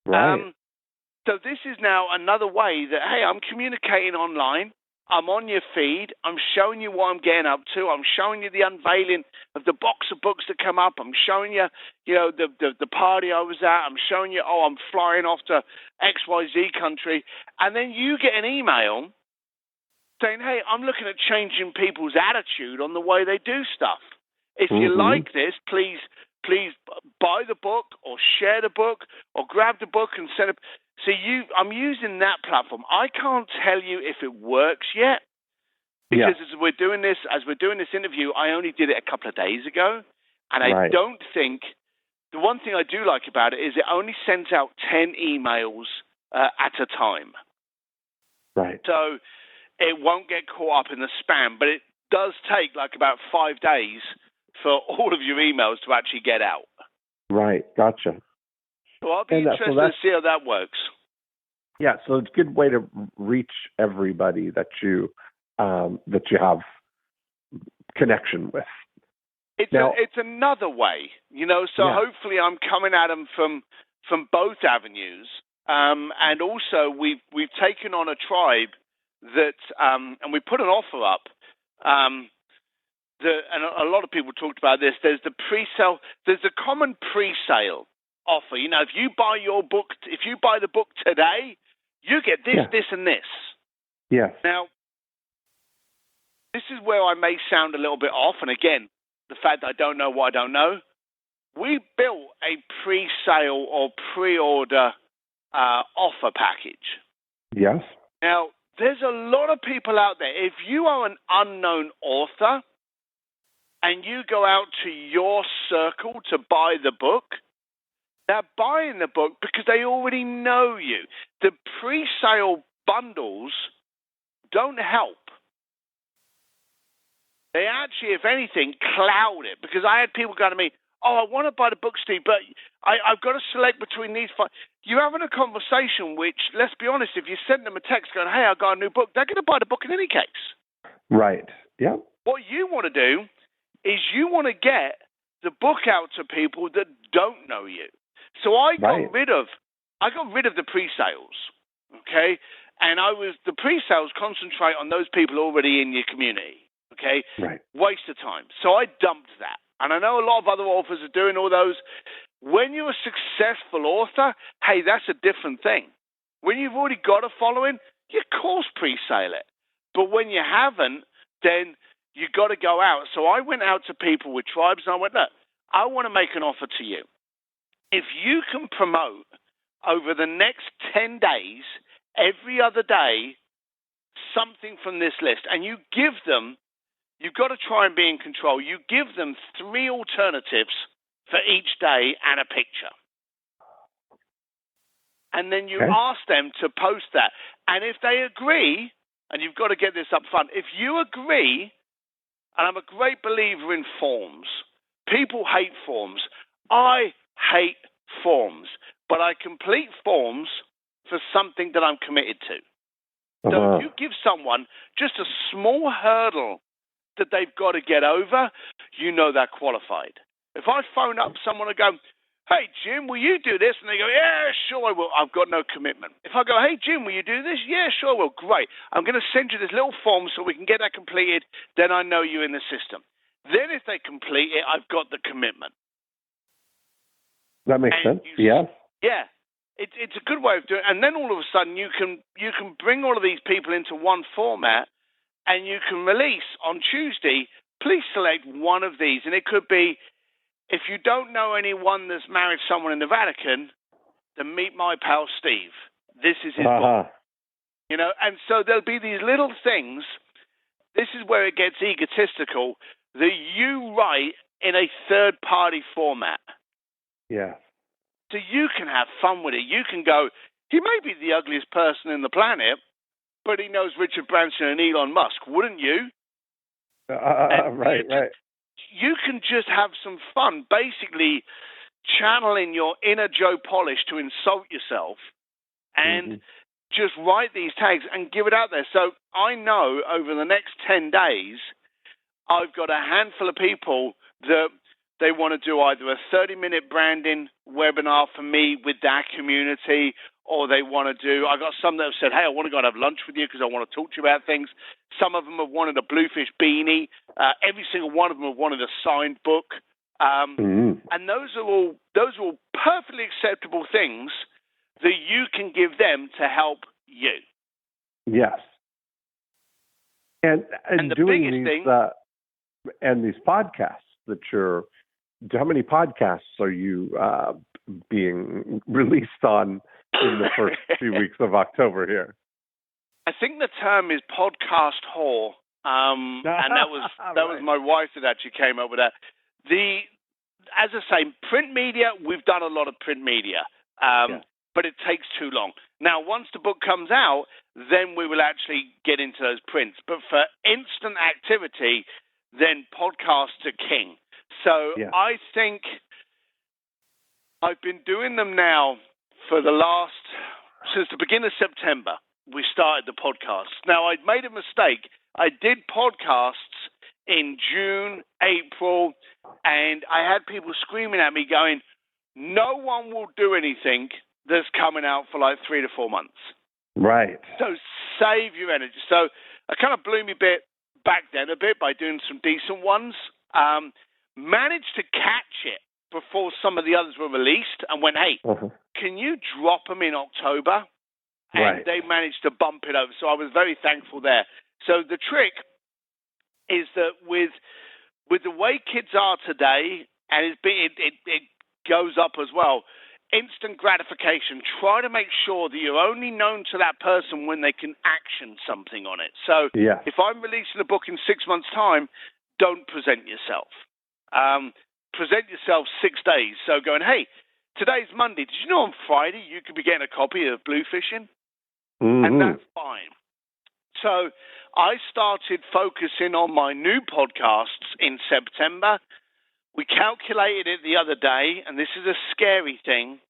Right. So this is now another way that, hey, I'm communicating online. I'm on your feed. I'm showing you what I'm getting up to. I'm showing you the unveiling of the box of books that come up. I'm showing you, the party I was at. I'm showing you, I'm flying off to XYZ country. And then you get an email saying, hey, I'm looking at changing people's attitude on the way they do stuff. If you like this, please buy the book or share the book or grab the book and send it. So I'm using that platform. I can't tell you if it works yet Because as we're doing this interview, I only did it a couple of days ago, and I don't think the one thing I do like about it is it only sends out 10 emails at a time. Right. So it won't get caught up in the spam, but it does take like about 5 days for all of your emails to actually get out. Right. Gotcha. So I'll be interested to see how that works. Yeah. So it's a good way to reach everybody that you have connection with. It's another way, so hopefully I'm coming at them from both avenues. And also we've taken on a tribe that, and we put an offer up, and a lot of people talked about this. There's the pre-sale, there's a common pre-sale offer. If you buy the book today, you get this, this, and this. Yes. Now, this is where I may sound a little bit off, and again, the fact that I don't know what I don't know. We built a pre-sale or pre-order offer package. Yes. Now, there's a lot of people out there. If you are an unknown author and you go out to your circle to buy the book, they're buying the book because they already know you. The pre-sale bundles don't help. They actually, if anything, cloud it. Because I had people go to me, I want to buy the book, Steve, but I've got to select between these 5. You're having a conversation which, let's be honest, if you send them a text going, hey, I got a new book, they're going to buy the book in any case. Right. Yeah. What you want to do is you want to get the book out to people that don't know you. So I got rid of the pre-sales, okay? And the pre-sales concentrate on those people already in your community. Okay? Right. Waste of time. So I dumped that. And I know a lot of other authors are doing all those. When you're a successful author, hey, that's a different thing. When you've already got a following, you of course pre-sale it. But when you haven't, then you got to go out. So I went out to people with tribes and I went, look, I want to make an offer to you. If you can promote over the next 10 days, every other day, something from this list, and you give them, you've got to try and be in control. You give them 3 alternatives for each day and a picture. And then you ask them to post that. And if they agree, and you've got to get this up front, if you agree, and I'm a great believer in forms. People hate forms. I hate forms. But I complete forms for something that I'm committed to. So if you give someone just a small hurdle that they've got to get over, you know they're qualified. If I phone up someone and go, hey, Jim, will you do this? And they go, yeah, sure I will. I've got no commitment. If I go, hey, Jim, will you do this? Yeah, sure I will. Great. I'm going to send you this little form so we can get that completed. Then I know you're in the system. Then if they complete it, I've got the commitment. That makes sense. Yeah. Yeah. It's a good way of doing it. And then all of a sudden you can bring all of these people into one format and you can release on Tuesday, please select one of these. And it could be, if you don't know anyone that's married someone in the Vatican, then meet my pal Steve. This is his book. You know, and so there'll be these little things. This is where it gets egotistical, that you write in a third-party format. Yeah. So you can have fun with it. You can go, he may be the ugliest person in the planet, but he knows Richard Branson and Elon Musk, wouldn't you? Right. You can just have some fun, basically channeling your inner Joe Polish to insult yourself and just write these tags and give it out there. So I know over the next 10 days, I've got a handful of people that they want to do either a 30-minute branding webinar for me with that community, or they want to do, I got some that have said, hey, I want to go and have lunch with you because I want to talk to you about things. Some of them have wanted a Bluefish beanie. Every single one of them have wanted a signed book. And those are all perfectly acceptable things that you can give them to help you. Yes. And the doing biggest these, thing, and these podcasts that how many podcasts are you being released on in the first few weeks of October here? I think the term is podcast whore. And that was my wife that actually came up with that. As I say, print media, we've done a lot of print media, but it takes too long. Now, once the book comes out, then we will actually get into those prints. But for instant activity, then podcasts are king. So I think I've been doing them now since the beginning of September. We started the podcasts. Now, I'd made a mistake. I did podcasts in June, April, and I had people screaming at me going, no one will do anything that's coming out for like 3 to 4 months. Right. So save your energy. So I kind of blew me back then a bit by doing some decent ones. Managed to catch it before some of the others were released and went, hey, can you drop them in October? And they managed to bump it over. So I was very thankful there. So the trick is that with the way kids are today, and it goes up as well, instant gratification. Try to make sure that you're only known to that person when they can action something on it. So if I'm releasing a book in 6 months' time, don't present yourself. Present yourself 6 days. So going, hey, today's Monday. Did you know on Friday you could be getting a copy of Bluefishing? And that's fine. So I started focusing on my new podcasts in September. We calculated it the other day, and this is a scary thing.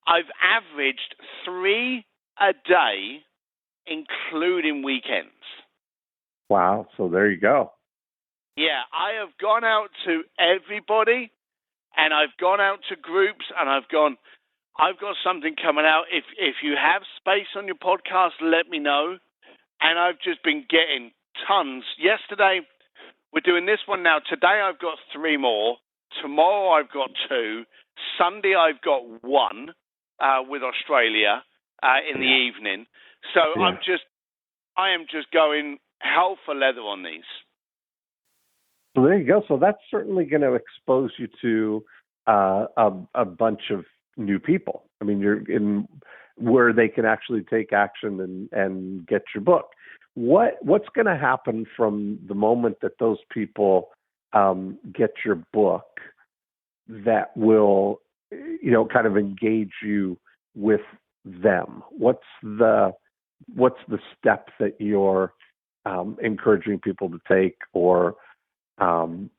I've averaged 3 a day, including weekends. Wow. So there you go. Yeah, I have gone out to everybody, and I've gone out to groups, and I've got something coming out. If you have space on your podcast, let me know. And I've just been getting tons. Yesterday, we're doing this one now. Today, I've got 3 more. Tomorrow, I've got 2. Sunday, I've got 1 with Australia in the evening. So I am just going hell for leather on these. So there you go. So that's certainly going to expose you to a bunch of new people. I mean, you're in where they can actually take action and get your book. What's going to happen from the moment that those people get your book that will, kind of engage you with them? What's the step that you're encouraging people to take, or to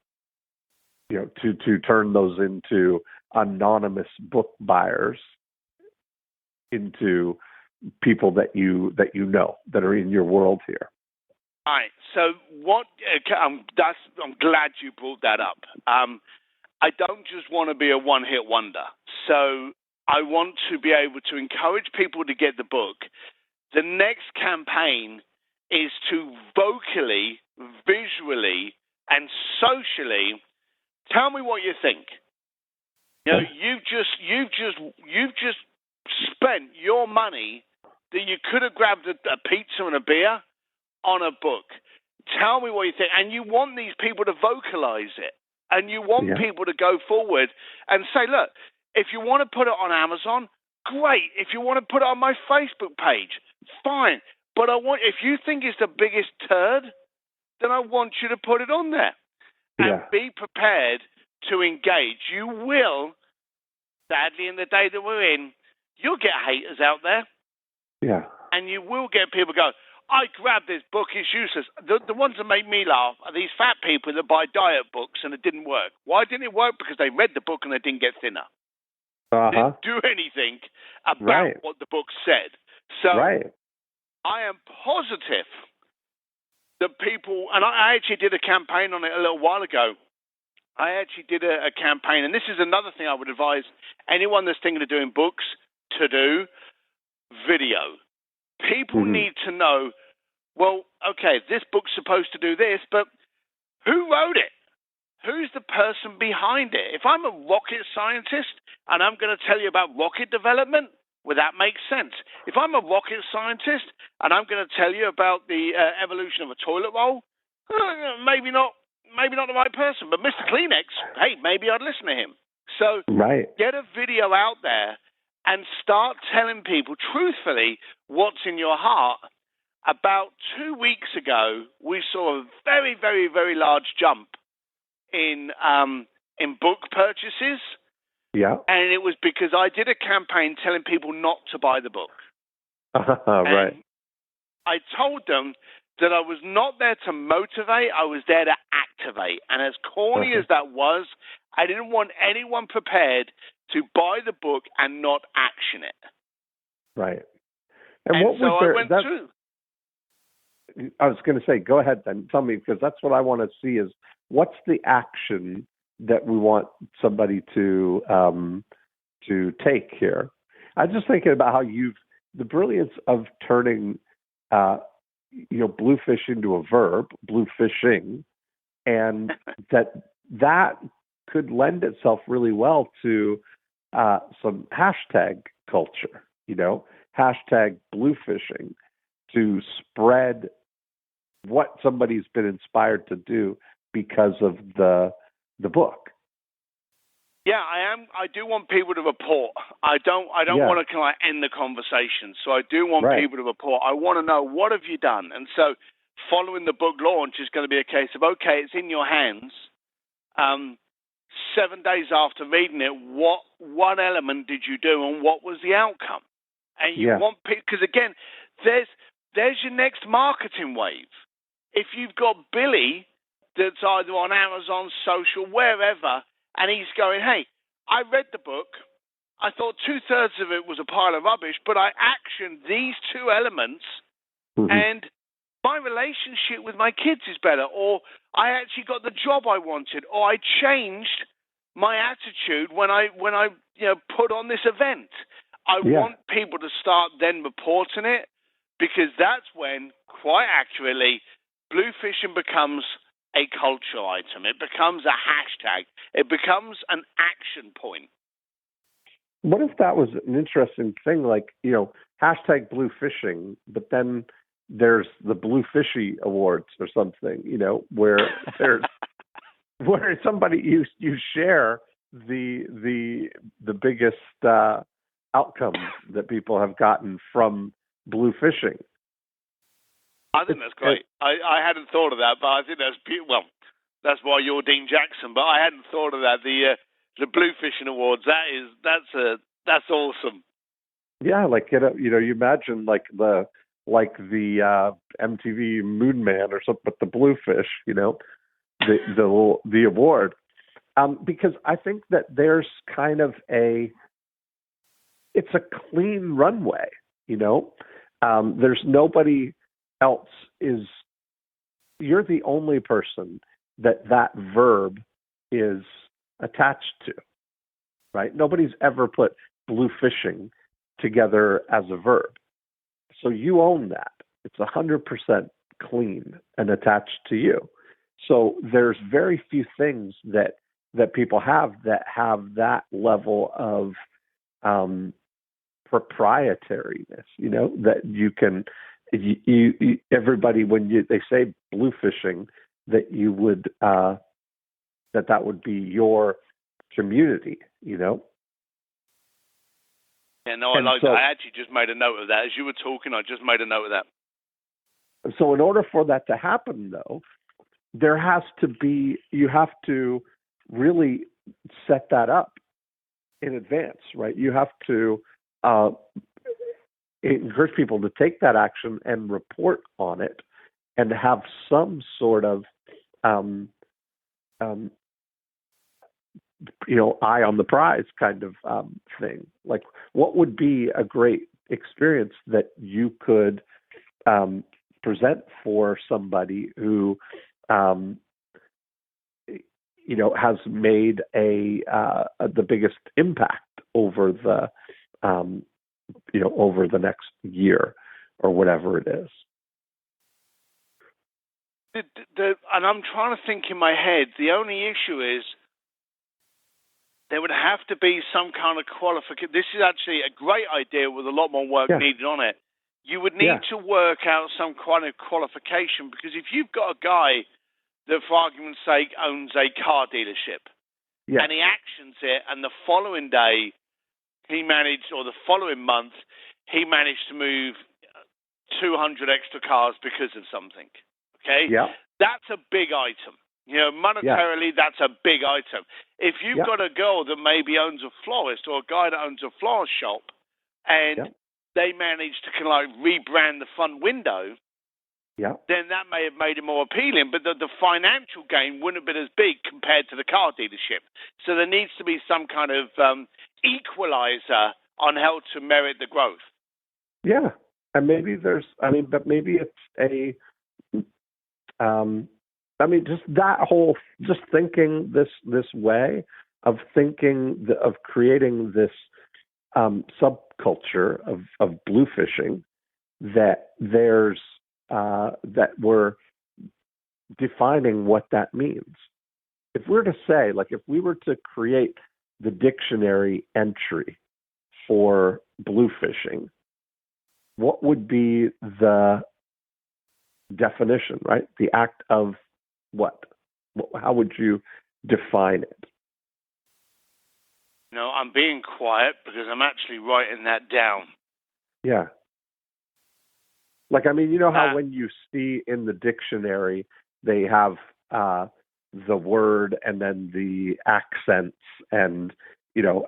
turn those into anonymous book buyers into people that you know that are in your world here? All right. So I'm glad you brought that up. I don't just want to be a one-hit wonder. So I want to be able to encourage people to get the book. The next campaign is to vocally, visually, and socially tell me what you think. You've just spent your money that you could have grabbed a pizza and a beer on a book. Tell me what you think. And you want these people to vocalize it. And you want people to go forward and say, look, if you want to put it on Amazon, great. If you want to put it on my Facebook page, fine. But if you think it's the biggest turd, then I want you to put it on there. And be prepared to engage. You will, sadly, in the day that we're in, you'll get haters out there. Yeah. And you will get people go, I grabbed this book, it's useless. The ones that make me laugh are these fat people that buy diet books and it didn't work. Why didn't it work? Because they read the book and they didn't get thinner. They didn't do anything about what the book said. So I am positive that people, and I actually did a campaign on it a little while ago. I actually did a campaign, and this is another thing I would advise anyone that's thinking of doing books to do: video. People need to know, well, okay, this book's supposed to do this, but who wrote it? Who's the person behind it? If I'm a rocket scientist and I'm going to tell you about rocket development, well, that makes sense. If I'm a rocket scientist and I'm going to tell you about the evolution of a toilet roll, maybe not the right person. But Mr. Kleenex, hey, maybe I'd listen to him. So get a video out there and start telling people truthfully what's in your heart. about 2 weeks ago, we saw a very, very, very large jump in book purchases. Yeah. And it was because I did a campaign telling people not to buy the book. Right. And I told them that I was not there to motivate, I was there to activate. And as corny as that was, I didn't want anyone prepared to buy the book and not action it. Right. And what so was there, I went through. I was going to say, go ahead then. Tell me, because that's what I want to see is what's the action that we want somebody to take here. I'm just thinking about how the brilliance of turning, bluefish into a verb, bluefishing, and that could lend itself really well to some hashtag culture, hashtag bluefishing, to spread what somebody's been inspired to do because of the book. Yeah, I am. I do want people to report. I don't want to kind of end the conversation. So I do want people to report. I want to know, what have you done? And so following the book launch is going to be a case of, okay, it's in your hands. 7 days after reading it, what element did you do and what was the outcome? And you want people, because again, there's your next marketing wave. If you've got Billy that's either on Amazon, social, wherever, and he's going, hey, I read the book. I thought 2/3 of it was a pile of rubbish, but I actioned these two elements, and my relationship with my kids is better, or I actually got the job I wanted, or I changed my attitude when I put on this event. I want people to start then reporting it, because that's when, quite accurately, bluefishing becomes a cultural item. It becomes a hashtag. It becomes an action point. What if that was an interesting thing, like, hashtag bluefishing, but then there's the Bluefishy Awards or something, where there's where somebody you share the biggest outcomes that people have gotten from bluefishing. I think that's great. I hadn't thought of that, but I think that's beautiful. Well, that's why you're Dean Jackson. But I hadn't thought of that. The Bluefishing Awards. That's awesome. Yeah, like you imagine like the MTV Moon Man or something, but the Bluefish. The award. Because I think that there's kind of it's a clean runway. There's nobody else you're the only person that verb is attached to, right? Nobody's ever put bluefishing together as a verb. So you own that. It's 100% clean and attached to you. So there's very few things that people have that level of proprietariness, that you can, everybody, when they say bluefishing, that you would, that would be your community, Yeah, no, I like that. I actually just made a note of that. As you were talking, I just made a note of that. So in order for that to happen, though, you have to really set that up in advance, right? You have to encourage people to take that action and report on it and have some sort of eye on the prize kind of thing. Like, what would be a great experience that you could present for somebody who has made the biggest impact over the over the next year or whatever it is? And I'm trying to think in my head, the only issue is there would have to be some kind of qualification. This is actually a great idea with a lot more work needed on it. You would need to work out some kind of qualification, because if you've got a guy that, for argument's sake, owns a car dealership and he actions it, and the following day he managed, or the following month, he managed to move 200 extra cars because of something. Okay? Yeah. That's a big item. Monetarily, that's a big item. If you've got a girl that maybe owns a florist or a guy that owns a flower shop, and they manage to kind of like rebrand the front window, then that may have made it more appealing. But the financial gain wouldn't have been as big compared to the car dealership. So there needs to be some kind of equalizer on how to merit the growth. Yeah, and maybe but maybe it's just thinking this way of thinking of creating this subculture of bluefishing that there's that we're defining what that means. If we're to say, like, if we were to create the dictionary entry for bluefishing, what would be the definition, right? The act of what? How would you define it? I'm being quiet because I'm actually writing that down. Yeah. Like, how when you see in the dictionary, they have the word and then the accents and,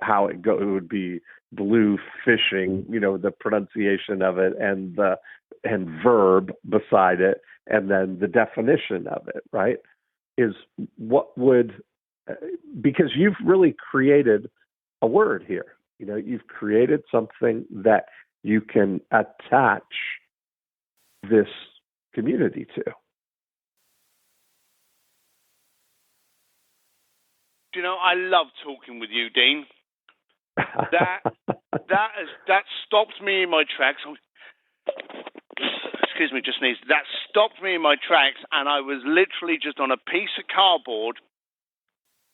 how it would be blue fishing, the pronunciation of it and verb beside it, and then the definition of it, right? Is what would, because you've really created a word here. You've created something that you can attach this community to. I love talking with you, Dean. That stopped me in my tracks. Excuse me, just sneezed. That stopped me in my tracks, and I was literally just on a piece of cardboard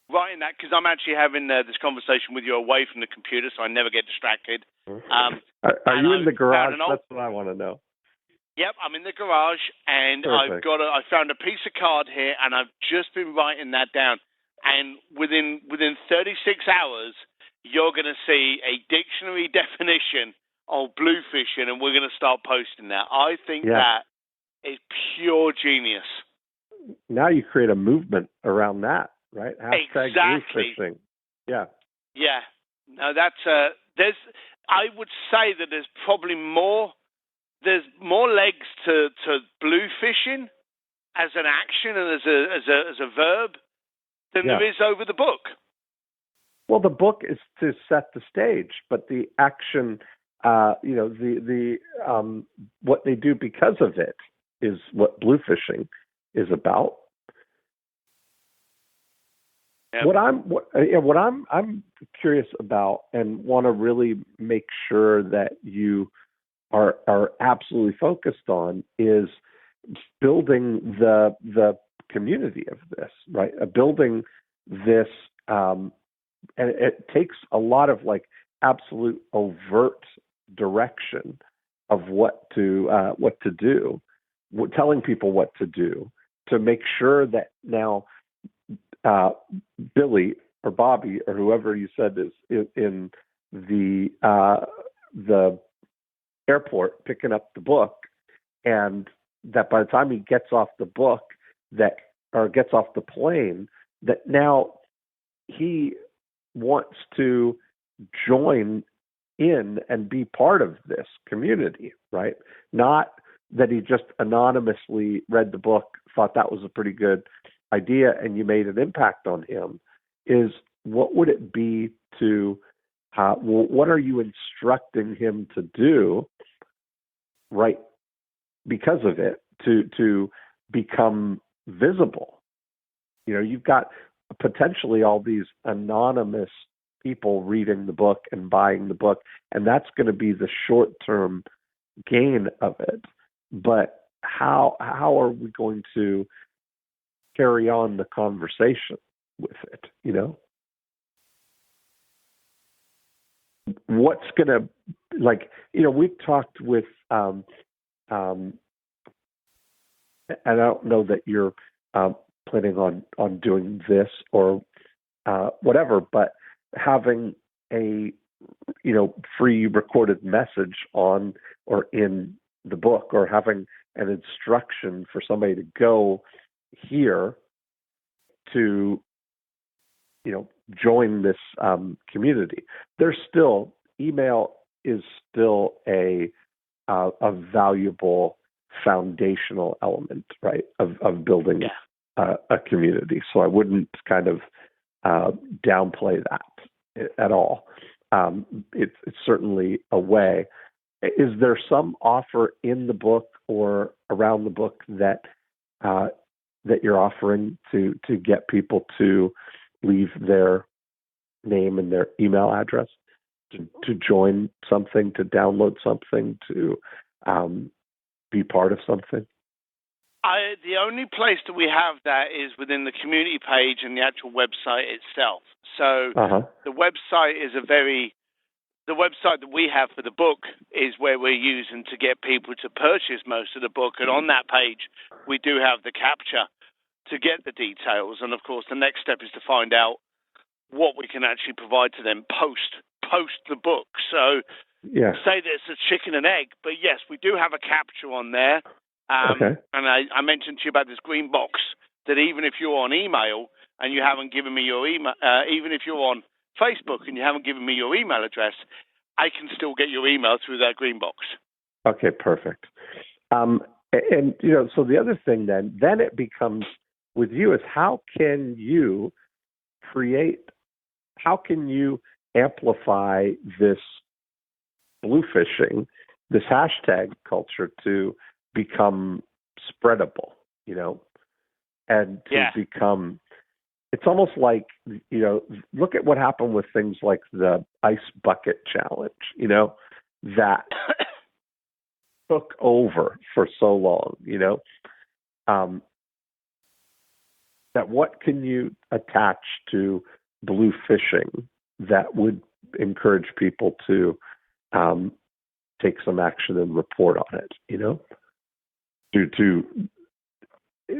writing that, because I'm actually having this conversation with you away from the computer, so I never get distracted. Are you in the garage? That's what I want to know. Yep, I'm in the garage, and Perfect. I found a piece of card here, and I've just been writing that down. And within 36 hours, you're going to see a dictionary definition of bluefishing, and we're going to start posting that. I think that is pure genius. Now you create a movement around that, right? Hashtag exactly. bluefishing. Yeah. Yeah. No, that's I would say that there's probably more legs to bluefishing as an action and as a verb than there is over the book. Well, the book is to set the stage, but the action, the what they do because of it is what bluefishing is about. Yep. What I'm curious about and want to really make sure that you are absolutely focused on is building the community of this, right? Building this, and it takes a lot of like absolute overt direction of what to do, telling people what to do to make sure that now Billy or Bobby or whoever you said is in the airport picking up the book, and that by the time he gets off the book gets off the plane, that now he wants to join in and be part of this community, right? Not that he just anonymously read the book, thought that was a pretty good idea, and you made an impact on him. Is what would it be to, what are you instructing him to do, right? Because of it, to become visible. You've got potentially all these anonymous people reading the book and buying the book, and that's going to be the short-term gain of it. But how are we going to carry on the conversation with it? What's going to, we've talked with, and I don't know that you're planning on doing this or whatever, but having a free recorded message on or in the book or having an instruction for somebody to go here to, join this community. There's still, email is still a valuable foundational element, right, of building a community. So I wouldn't kind of downplay that at all. It's certainly a way. Is there some offer in the book or around the book that you're offering to get people to leave their name and their email address to join something, to download something, to be part of something? The only place that we have that is within the community page and the actual website itself. So the website is the website that we have for the book is where we're using to get people to purchase most of the book. And on that page, we do have the capture to get the details. And of course, the next step is to find out what we can actually provide to them post the book. So say that it's a chicken and egg, but yes, we do have a capture on there. And I mentioned to you about this green box that even if you're on email and you haven't given me your email, even if you're on Facebook and you haven't given me your email address, I can still get your email through that green box. Okay, perfect. And so the other thing then it becomes with you is how can you amplify this bluefishing, this hashtag culture to become spreadable, and to become, it's almost like, look at what happened with things like the ice bucket challenge, that took over for so long, that what can you attach to bluefishing that would encourage people to take some action and report on it, to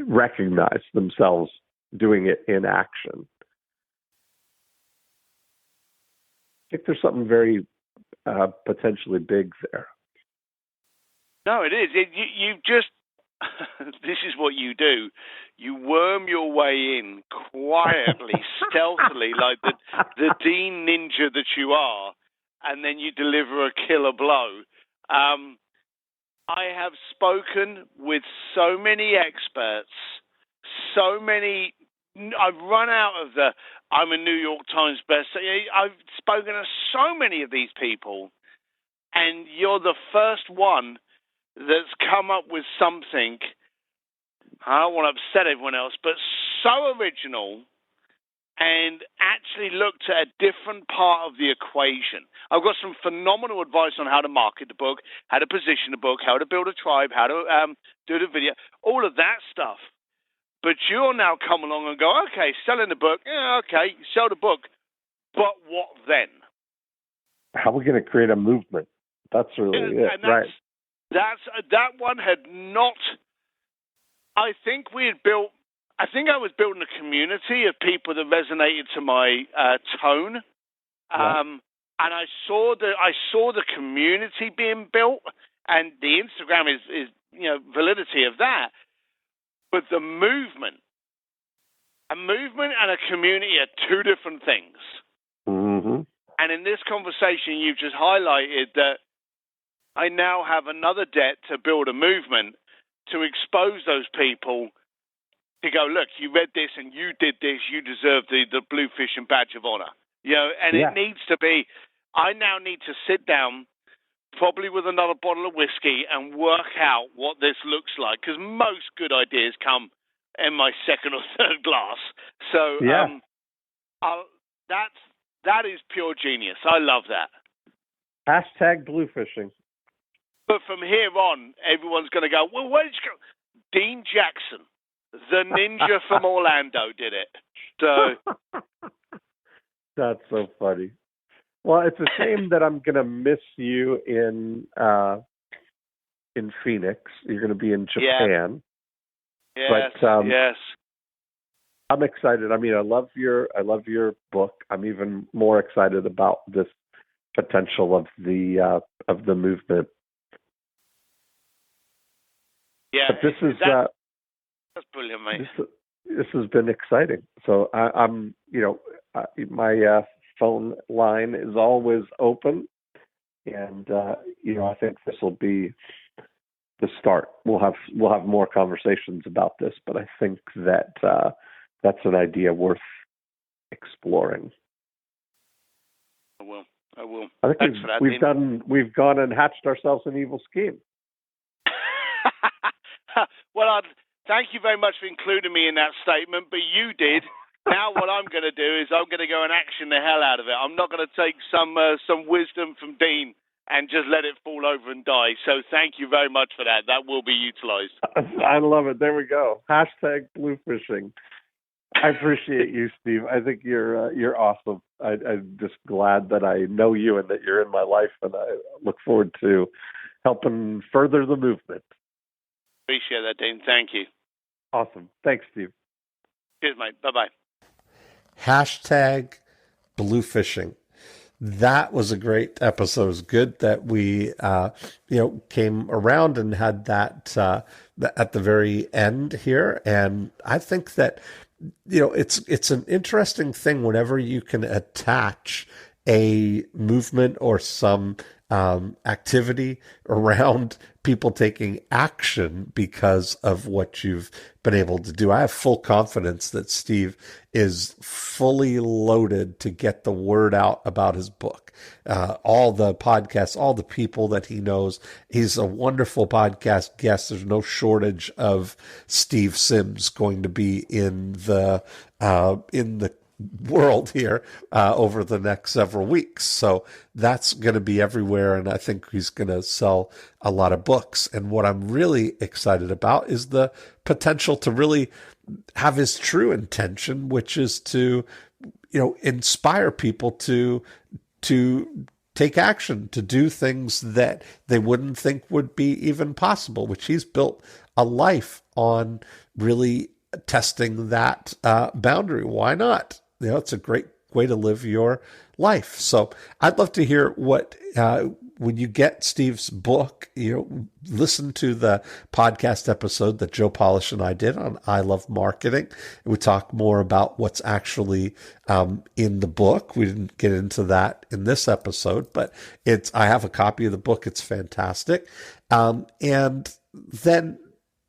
recognize themselves doing it in action. I think there's something very potentially big there. No, it is. You just, this is what you do. You worm your way in quietly, stealthily, like the Dean Ninja that you are, and then you deliver a killer blow. I have spoken with so many experts, I've run out of I'm a New York Times bestseller. I've spoken to so many of these people, and you're the first one that's come up with something, I don't want to upset everyone else, but so original and actually looked at a different part of the equation. I've got some phenomenal advice on how to market the book, how to position the book, how to build a tribe, how to do the video, all of that stuff. But you'll now come along and go, okay, selling the book, okay, sell the book, but what then? How are we going to create a movement? That's really it, right? That one had not. I think I was building a community of people that resonated to my tone, and I saw the community being built, and the Instagram is validity of that. But the movement, a movement and a community are two different things. Mm-hmm. And in this conversation, you've just highlighted that I now have another debt to build a movement to expose those people to go, look, you read this and you did this, you deserve the Bluefishing badge of honor. It needs to be, I now need to sit down probably with another bottle of whiskey and work out what this looks like, because most good ideas come in my second or third glass. So that is pure genius. I love that. Hashtag Bluefishing. But from here on, everyone's going to go, well, where did you go? Dean Jackson, the ninja from Orlando, did it. So that's so funny. Well, it's a shame that I'm going to miss you in Phoenix. You're going to be in Japan. Yes. But, yes. I'm excited. I mean, I love your book. I'm even more excited about this potential of the movement. Yeah, But this is that's brilliant, mate. This has been exciting. So I'm, my phone line is always open, and I think this will be the start. We'll have more conversations about this, but I think that that's an idea worth exploring. I will. I think Thanks for that, we've gone and hatched ourselves an evil scheme. Well, thank you very much for including me in that statement, but you did. Now what I'm going to do is I'm going to go and action the hell out of it. I'm not going to take some wisdom from Dean and just let it fall over and die. So thank you very much for that. That will be utilized. I love it. There we go. Hashtag Bluefishing. I appreciate you, Steve. I think you're awesome. I'm just glad that I know you and that you're in my life, and I look forward to helping further the movement. Appreciate that, Dean. Thank you. Awesome. Thanks, Steve. Cheers, mate. Bye-bye. Hashtag Bluefishing. That was a great episode. It was good that we, came around and had that at the very end here. And I think that, it's an interesting thing whenever you can attach a movement or some activity around people taking action because of what you've been able to do. I have full confidence that Steve is fully loaded to get the word out about his book. All the podcasts, all the people that he knows. He's a wonderful podcast guest. There's no shortage of Steve Sims going to be in the world here over the next several weeks. So that's going to be everywhere, and I think he's going to sell a lot of books. And what I'm really excited about is the potential to really have his true intention, which is to, inspire people to take action, to do things that they wouldn't think would be even possible, which he's built a life on really testing that boundary. Why not? It's a great way to live your life. So I'd love to hear what, when you get Steve's book, listen to the podcast episode that Joe Polish and I did on I Love Marketing. We talk more about what's actually in the book. We didn't get into that in this episode, but I have a copy of the book. It's fantastic. And then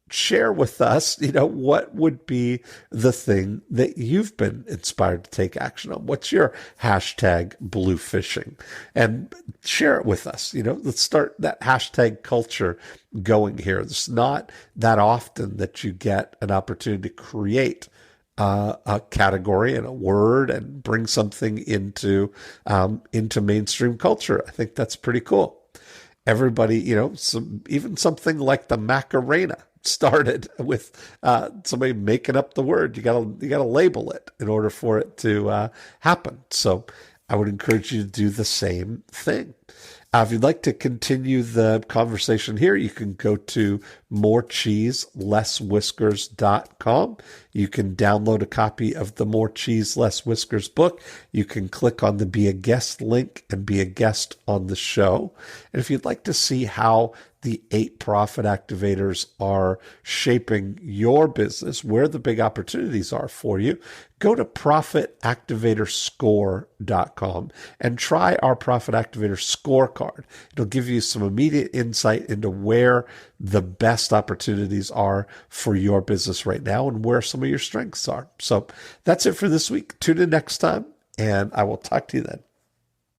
share with us, what would be the thing that you've been inspired to take action on? What's your hashtag Bluefishing? And share it with us. Let's start that hashtag culture going here. It's not that often that you get an opportunity to create a category and a word and bring something into mainstream culture. I think that's pretty cool. Everybody, even something like the Macarena started with somebody making up the word. You gotta label it in order for it to happen. So I would encourage you to do the same thing. If you'd like to continue the conversation here, you can go to MoreCheeseLessWhiskers.com. You can download a copy of the More Cheese, Less Whiskers book. You can click on the Be a Guest link and be a guest on the show. And if you'd like to see how the 8 profit activators are shaping your business, where the big opportunities are for you, go to ProfitActivatorScore.com and try our Profit Activator Scorecard. It'll give you some immediate insight into where the best opportunities are for your business right now and where some of your strengths are. So that's it for this week. Tune in next time, and I will talk to you then.